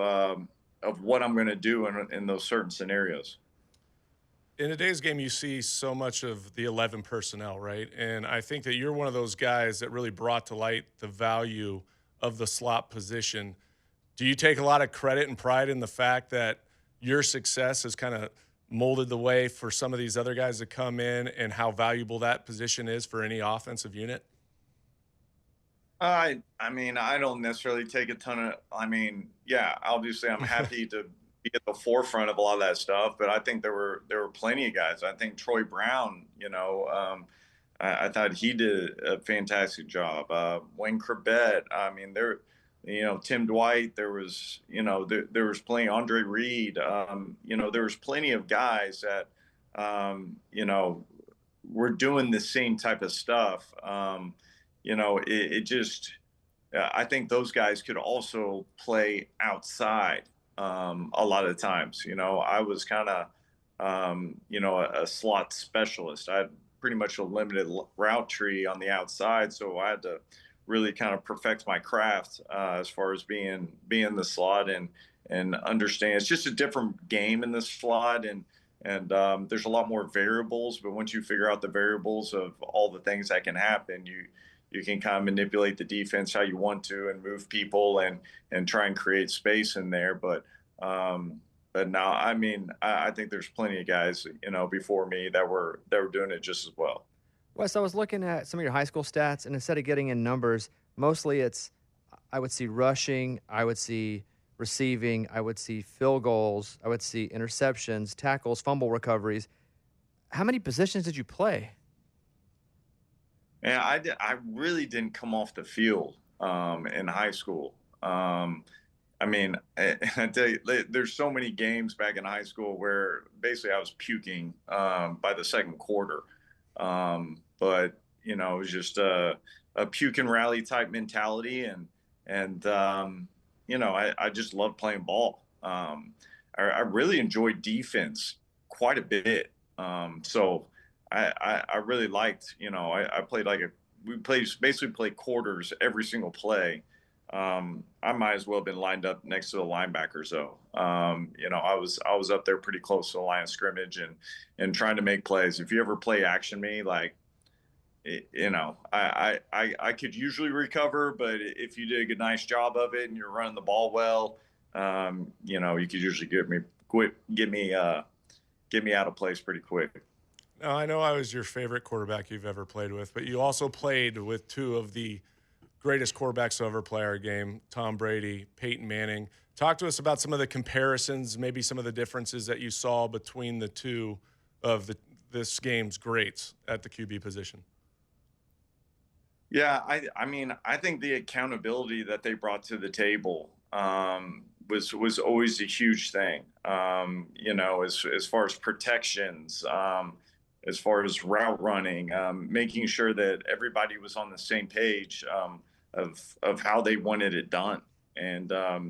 what I'm going to do in those certain scenarios. In today's game, you see so much of the 11 personnel, right? And I think that you're one of those guys that really brought to light the value of the slot position. Do you take a lot of credit and pride in the fact that your success has kind of molded the way for some of these other guys to come in, and how valuable that position is for any offensive unit? I mean, I don't necessarily take a ton of, yeah, obviously I'm happy to be at the forefront of a lot of that stuff, but I think there were plenty of guys. I think Troy Brown, I thought he did a fantastic job. Wayne Corbett, Tim Dwight, there was plenty, Andre Reed, there was plenty of guys that, were doing the same type of stuff. It just, I think those guys could also play outside a lot of times. I was kind of, a slot specialist. I had pretty much a limited route tree on the outside, so I had to really kind of perfect my craft as far as being the slot and understand. It's just a different game in the slot, and there's a lot more variables. But once you figure out the variables of all the things that can happen, you can kind of manipulate the defense how you want to and move people and try and create space in there. But now, I think there's plenty of guys, before me that were doing it just as well. Wes, I was looking at some of your high school stats, and instead of getting in numbers, mostly I would see rushing, I would see receiving, I would see field goals, I would see interceptions, tackles, fumble recoveries. How many positions did you play? Yeah, I really didn't come off the field in high school. I tell you, there's so many games back in high school where basically I was puking by the second quarter. But it was just a puke and rally type mentality, and I just love playing ball. I really enjoyed defense quite a bit. So I really liked, I played basically played quarters every single play. I might as well have been lined up next to the linebackers though. I was up there pretty close to the line of scrimmage and trying to make plays. If you ever play action me, I could usually recover, but if you did a nice job of it and you're running the ball well, you could usually get me out of place pretty quick. Now, I know I was your favorite quarterback you've ever played with, but you also played with two of the greatest quarterbacks to ever play our game, Tom Brady, Peyton Manning. Talk to us about some of the comparisons, maybe some of the differences that you saw between the two of this game's greats at the QB position. Yeah, I think the accountability that they brought to the table was always a huge thing. As far as protections, as far as route running, making sure that everybody was on the same page of how they wanted it done, and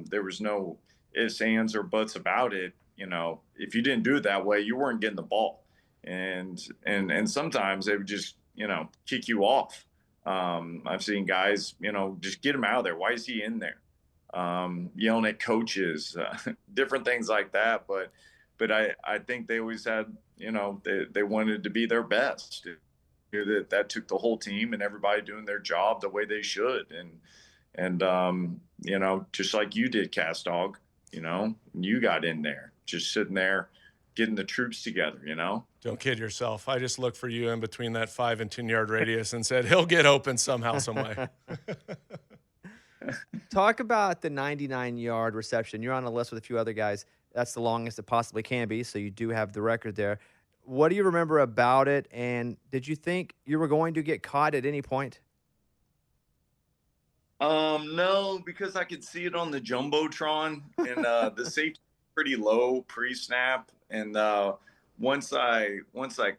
there was no ifs, ands, or buts about it. If you didn't do it that way, you weren't getting the ball, and sometimes they would just kick you off. I've seen guys, just get him out of there. Why is he in there? Yelling at coaches, different things like that. But I think they always had, they wanted to be their best. That took the whole team and everybody doing their job the way they should. And just like you did, Cast Dog, you got in there, just sitting there, getting the troops together, Don't kid yourself. I just looked for you in between that 5 and 10 yard radius and said, he'll get open somehow, some way. Talk about the 99-yard reception. You're on a list with a few other guys. That's the longest it possibly can be, so you do have the record there. What do you remember about it, and did you think you were going to get caught at any point? No, because I could see it on the jumbotron, and the safety pretty low pre-snap, and once I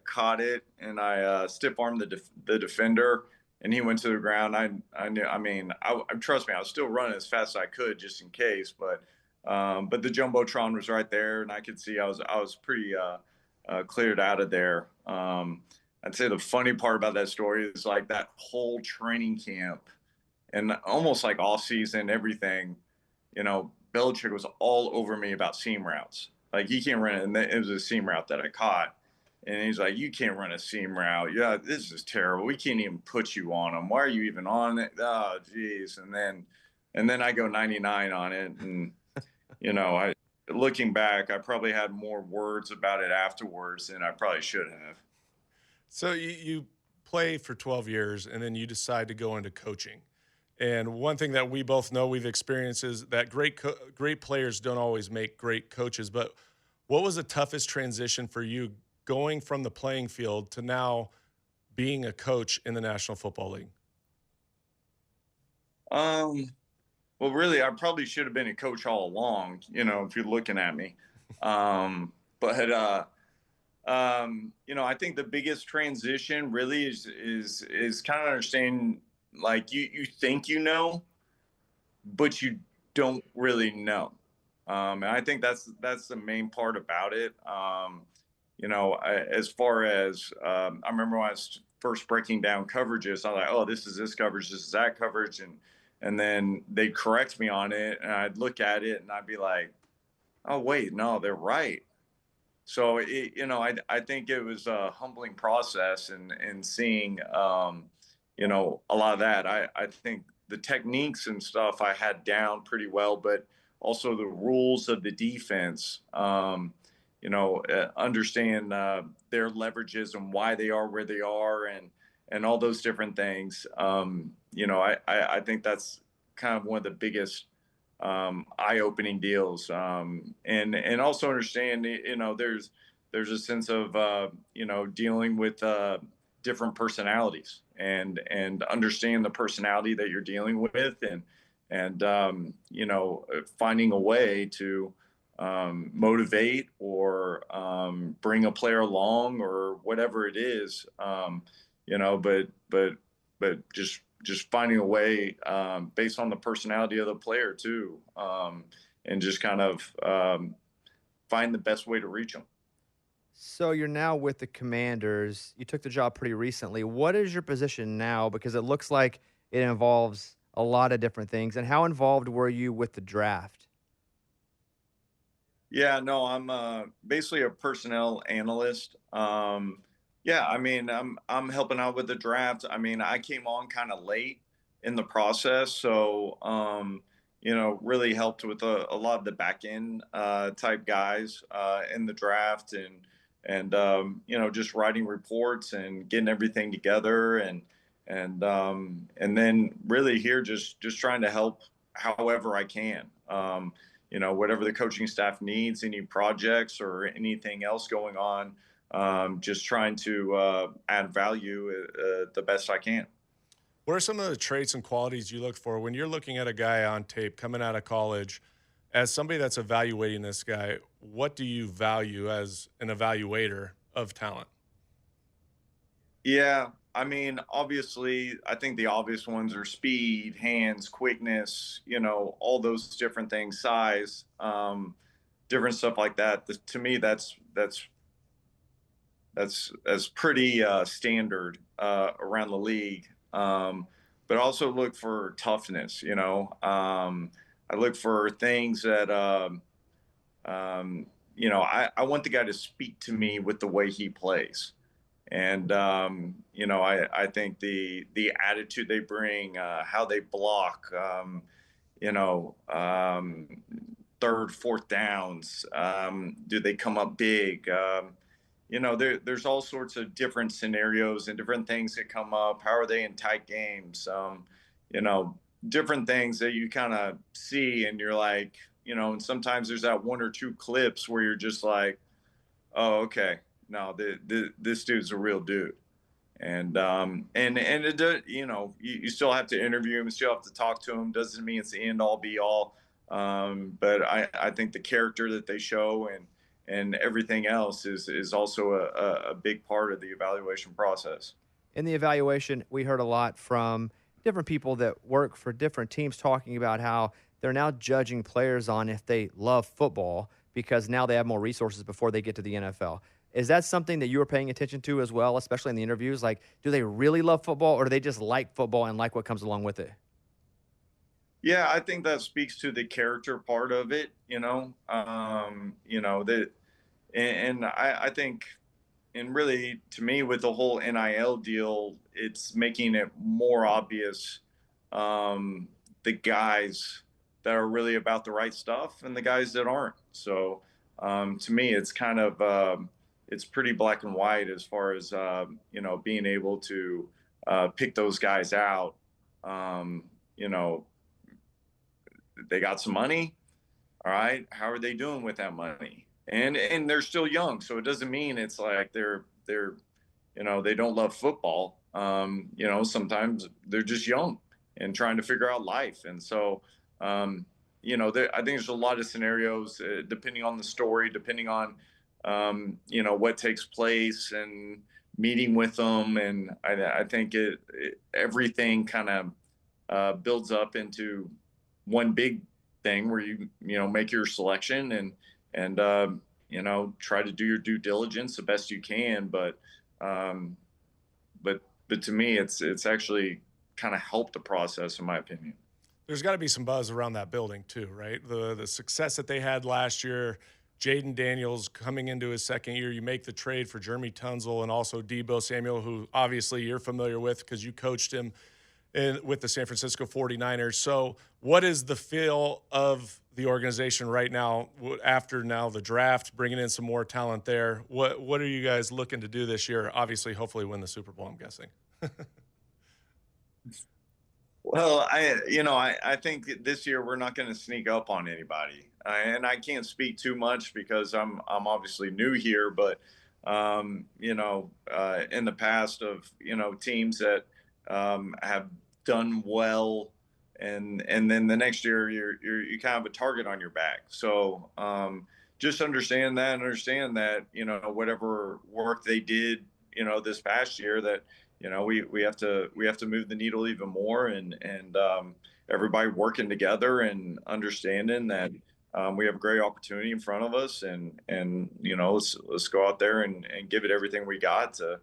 caught it and I stiff armed the defender, and he went to the ground. I knew. I mean, trust me, I was still running as fast as I could just in case, but the jumbotron was right there, and I could see I was pretty cleared out of there. I'd say the funny part about that story is like that whole training camp and almost like off season, everything, Belichick was all over me about seam routes. Like he can't run it, and it was a seam route that I caught. And he's like, "You can't run a seam route. Yeah, this is terrible. We can't even put you on them. Why are you even on it? Oh, geez." And then I go 99 on it, and I looking back, I probably had more words about it afterwards than I probably should have. So you play for 12 years and then you decide to go into coaching. And one thing that we both know we've experienced is that great players don't always make great coaches. But what was the toughest transition for you going from the playing field to now being a coach in the National Football League? Um, well, really, I probably should have been a coach all along, if you're looking at me. But I think the biggest transition really is kind of understanding, like you think but you don't really know. And I think that's the main part about it. As far as I remember when I was first breaking down coverages, I was like, "Oh, this is this coverage, this is that coverage," and then they'd correct me on it, and I'd look at it and I'd be like, "Oh, wait, no, they're right." So I think it was a humbling process and seeing a lot of that. I think the techniques and stuff I had down pretty well, but also the rules of the defense. Understand their leverages and why they are where they are, and all those different things. I think that's kind of one of the biggest eye-opening deals, and also understand, there's a sense of dealing with different personalities, and understand the personality that you're dealing with, and finding a way to motivate or bring a player along or whatever it is, but just finding a way based on the personality of the player too, and just kind of find the best way to reach them. So you're now with the Commanders. You took the job pretty recently. What is your position now? Because it looks like it involves a lot of different things. And how involved were you with the draft? Yeah, no, I'm basically a personnel analyst. Yeah, I mean, I'm helping out with the draft. I mean, I came on kind of late in the process, so really helped with a lot of the back end type guys in the draft, and just writing reports and getting everything together, and then really here just trying to help however I can. Whatever the coaching staff needs, any projects or anything else going on, just trying to add value the best I can. What are some of the traits and qualities you look for when you're looking at a guy on tape coming out of college? As somebody that's evaluating this guy, what do you value as an evaluator of talent? Yeah, I mean, obviously, I think the obvious ones are speed, hands, quickness, all those different things, size, different stuff like that. To me, that's pretty standard around the league. But also look for toughness. I look for things that I want the guy to speak to me with the way he plays. And I think the attitude they bring, how they block, you know, um, third, fourth downs, do they come up big? There's all sorts of different scenarios and different things that come up. How are they in tight games? You know, different things that you kind of see, and you're like, and sometimes there's that one or two clips where you're just like, oh, okay, no, this dude's a real dude. And it does, you still have to interview him, still have to talk to him. Doesn't mean it's the end all be all. But I think the character that they show and everything else is also a big part of the evaluation process. In the evaluation, we heard a lot from different people that work for different teams talking about how they're now judging players on if they love football because now they have more resources before they get to the NFL. Is that something that you were paying attention to as well, especially in the interviews? Like, do they really love football or do they just like football and like what comes along with it? Yeah, I think that speaks to the character part of it, that, and I think, and really to me with the whole NIL deal, it's making it more obvious, the guys that are really about the right stuff and the guys that aren't. So to me, it's kind of, it's pretty black and white as far as, being able to pick those guys out. You know, they got some money. All right. How are they doing with that money? And they're still young. So it doesn't mean it's like they're, they don't love football. Sometimes they're just young and trying to figure out life. And so, I think there's a lot of scenarios depending on the story, depending on, what takes place and meeting with them. And I think everything kind of builds up into one big thing where you make your selection and try to do your due diligence the best you can. But to me, it's actually kind of helped the process, in my opinion. There's got to be some buzz around that building too, right? The success that they had last year, Jaden Daniels coming into his second year, you make the trade for Jeremy Tunzel and also Deebo Samuel, who obviously you're familiar with because you coached him with the San Francisco 49ers. So what is the feel of the organization right now after now the draft, bringing in some more talent there? What are you guys looking to do this year? Obviously, hopefully win the Super Bowl, I'm guessing. Well, I think this year we're not going to sneak up on anybody, and I can't speak too much because I'm obviously new here. But in the past of teams that have done well, and then the next year you kind of have a target on your back. So just understand that, whatever work they did, this past year that. We have to move the needle even more and everybody working together and understanding that we have a great opportunity in front of us and let's go out there and give it everything we got to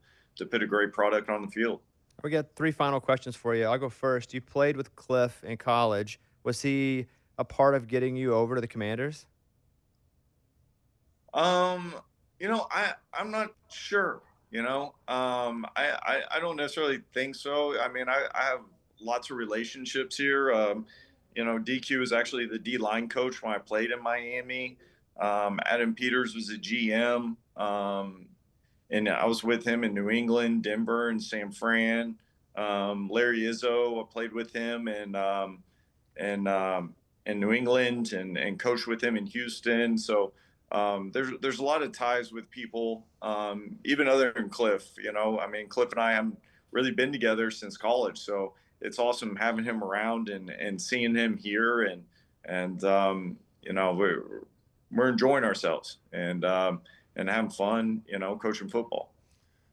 put a great product on the field. We got 3 final questions for you. I'll go first. You played with Cliff in college. Was he a part of getting you over to the Commanders? I'm not sure. I don't necessarily think so. I mean, I have lots of relationships here. DQ is actually the D-line coach when I played in Miami. Adam Peters was a GM. And I was with him in New England, Denver, and San Fran. Larry Izzo, I played with him in New England and coached with him in Houston. So there's a lot of ties with people, even other than Cliff. Cliff and I haven't really been together since college, so it's awesome having him around and seeing him here, and we're enjoying ourselves and having fun, coaching football.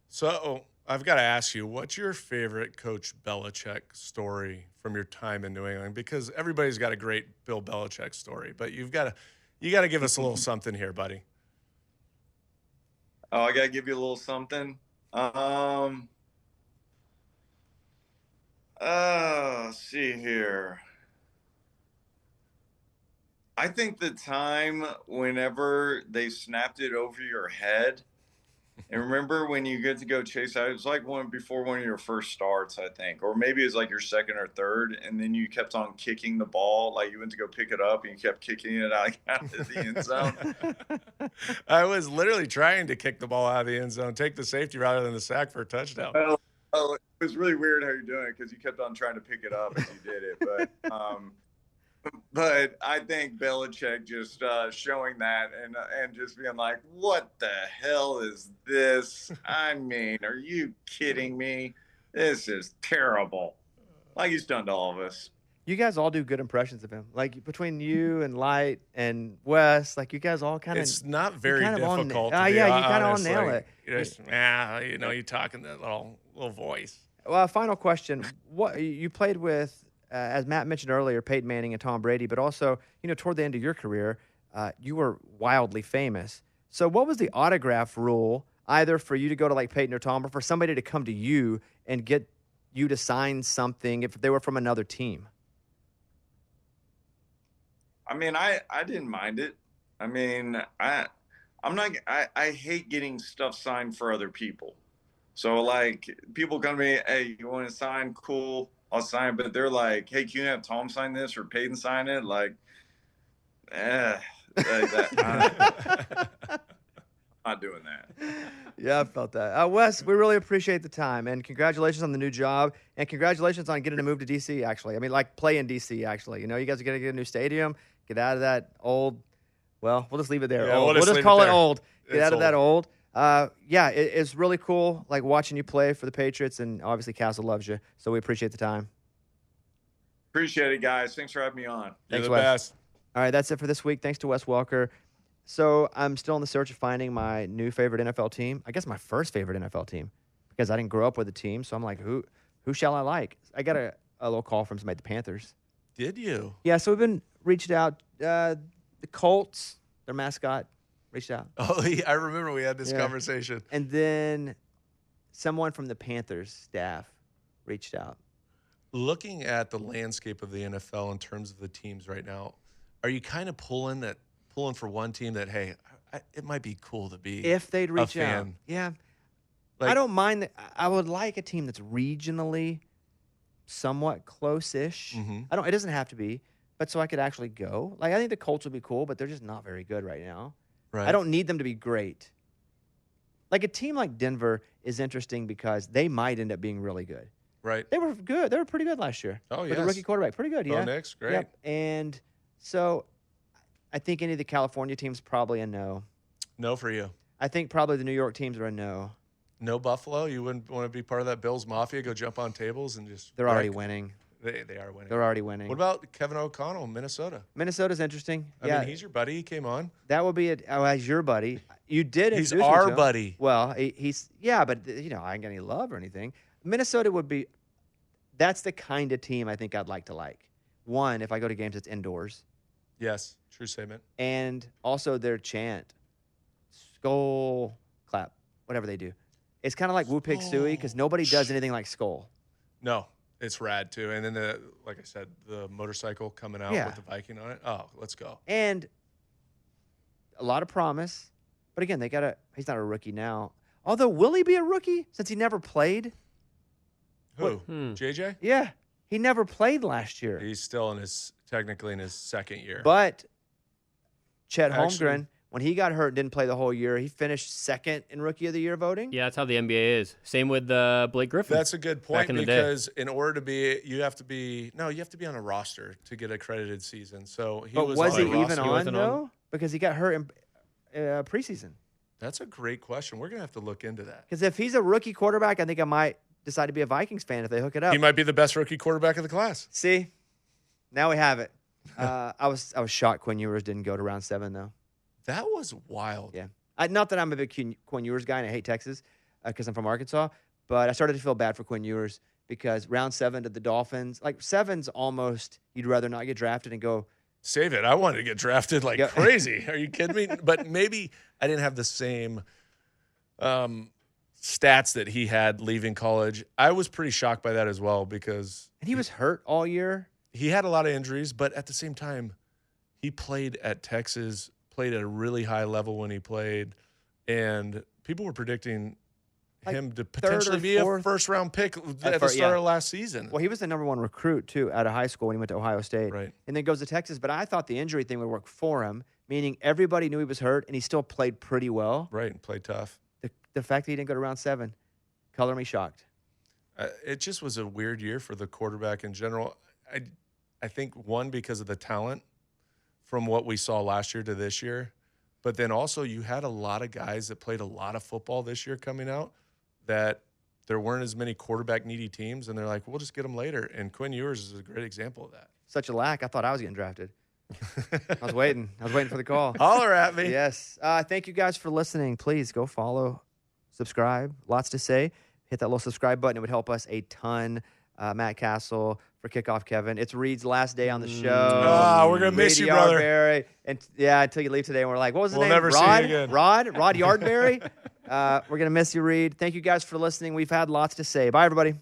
So I've got to ask you, what's your favorite Coach Belichick story from your time in New England? Because everybody's got a great Bill Belichick story, but you got to give us a little something here, buddy. Oh, I got to give you a little something. Let's see here. I think the time whenever they snapped it over your head, and remember when you get to go chase out, it was like before one of your first starts, I think, or maybe it was like your second or third, and then you kept on kicking the ball, like you went to go pick it up and you kept kicking it out of the end zone. I was literally trying to kick the ball out of the end zone, take the safety rather than the sack for a touchdown. Well, it was really weird how you're doing it because you kept on trying to pick it up as you did it, But I think Belichick just showing that and just being like, what the hell is this? I mean, are you kidding me? This is terrible. Like he's done to all of us. You guys all do good impressions of him. Like between you and Light and Wes, like you guys all kind of. It's not very kind of all difficult. na- to be yeah, you kinda all honest. nail Like, it. You just, you talk in that little voice. Well, final question: what you played with, as Matt mentioned earlier, Peyton Manning and Tom Brady, but also toward the end of your career, you were wildly famous. So, what was the autograph rule, either for you to go to like Peyton or Tom, or for somebody to come to you and get you to sign something if they were from another team? I mean, I didn't mind it. I mean, I hate getting stuff signed for other people. So like people come to me, hey, you want to sign? Cool, I'll sign. But they're like, hey, can you have Tom sign this or Peyton sign it? Like, I'm not doing that. Yeah, I felt that. Wes, we really appreciate the time, and congratulations on the new job, and congratulations on getting to move to DC. Actually, I mean, like play in DC. Actually, you guys are gonna get a new stadium. Get out of that old. Well, we'll just leave it there. Yeah, Old. we'll just call leave it it old. Get It's out of that old. old. Yeah, it's really cool. Like watching you play for the Patriots, and obviously Castle loves you, so we appreciate the time. Appreciate it, guys. Thanks for having me on. You're Thanks, the Wes. best. All right, that's it for this week. Thanks to Wes Welker. So I'm still in the search of finding my new favorite NFL team. I guess my first favorite NFL team, because I didn't grow up with a team. So I'm like, who shall I like? I got a little call from somebody at the Panthers. Did you? Yeah, so we've been reached out. The Colts, their mascot, reached out. Oh, yeah, I remember we had this Yeah. conversation. And then someone from the Panthers staff reached out. Looking at the landscape of the NFL in terms of the teams right now, are you kind of pulling for one team that, hey, it might be cool to be If they'd a reach out. fan? Yeah. Like, I don't mind that. I would like a team that's regionally somewhat close-ish. Mhm. It doesn't have to be, but so I could actually go. Like I think the Colts would be cool, but they're just not very good right now. Right. I don't need them to be great. Like a team like Denver is interesting because they might end up being really good. Right. They were good. They were pretty good last year. Oh, With a yes. rookie quarterback. Pretty good, yeah. Bo Nix, great. Yep. And so I think any of the California teams probably a no. No for you. I think probably the New York teams are a no. No Buffalo? You wouldn't want to be part of that Bills Mafia, go jump on tables and just They're already wreck? winning. They are winning. They're already winning. What about Kevin O'Connell, Minnesota? Minnesota's interesting. I Yeah, mean, he's your buddy. He came on. that would be as your buddy. You did He's introduce me our to him. buddy. Well, he's but I ain't got any love or anything. Minnesota would be. That's the kind of team I think I'd like to like. One, if I go to games, it's indoors, Yes, true statement. and also their chant, skull clap, whatever they do. It's kind of like Woo Pig Suey because nobody does anything like skull. No, it's rad too. And then like I said, the motorcycle coming out Yeah. with the Viking on it. Oh, let's go. And a lot of promise. But again, he's not a rookie now. Although, will he be a rookie since he never played? Who? JJ? Yeah. He never played last year. He's still technically in his second year. But Chet Actually- Holmgren, when he got hurt and didn't play the whole year, he finished second in Rookie of the Year voting. Yeah, that's how the NBA is. Same with Blake Griffin. That's a good point Back in the day. because in order to be, you have to be on a roster to get accredited season. So he But was was on he a even roster. on, wasn't on. though? Because he got hurt in preseason. That's a great question. We're gonna have to look into that. Because if he's a rookie quarterback, I think I might decide to be a Vikings fan if they hook it up. He might be the best rookie quarterback of the class. See, now we have it. I was shocked Quinn Ewers didn't go to round 7 though. That was wild. Yeah, not that I'm a big Quinn Ewers guy and I hate Texas because I'm from Arkansas, but I started to feel bad for Quinn Ewers because round 7 to the Dolphins, like 7's almost you'd rather not get drafted and go. Save it. I wanted to get drafted like Yeah. crazy. Are you kidding me? But maybe I didn't have the same stats that he had leaving college. I was pretty shocked by that as well because And he was hurt all year. he had a lot of injuries, but at the same time, he played at Texas, played at a really high level when he played, and people were predicting Like him to or potentially be a fourth. first-round pick at the first, start yeah. of last season. Well, he was the number 1 recruit too out of high school when he went to Ohio State, Right. and then goes to Texas. But I thought the injury thing would work for him, meaning everybody knew he was hurt and he still played pretty well. Right, and played tough. The fact that he didn't go to round 7, color me shocked. It just was a weird year for the quarterback in general. I think, one, because of the talent from what we saw last year to this year. But then also you had a lot of guys that played a lot of football this year coming out that there weren't as many quarterback-needy teams, and they're like, we'll just get them later. And Quinn Ewers is a great example of that. Such a lack. I thought I was getting drafted. I was waiting. For the call. Holler at me. Yes. Thank you guys for listening. Please go follow, subscribe. Lots to say. Hit that little subscribe button. It would help us a ton. Matt Castle for Kickoff Kevin. It's Reed's last day on the show. We're going to miss Reed you, brother. Yardberry. And until you leave today, and we're like, what was his name? We'll never see you again. Rod Yardberry. We're going to miss you, Reed. Thank you guys for listening. We've had lots to say. Bye, everybody.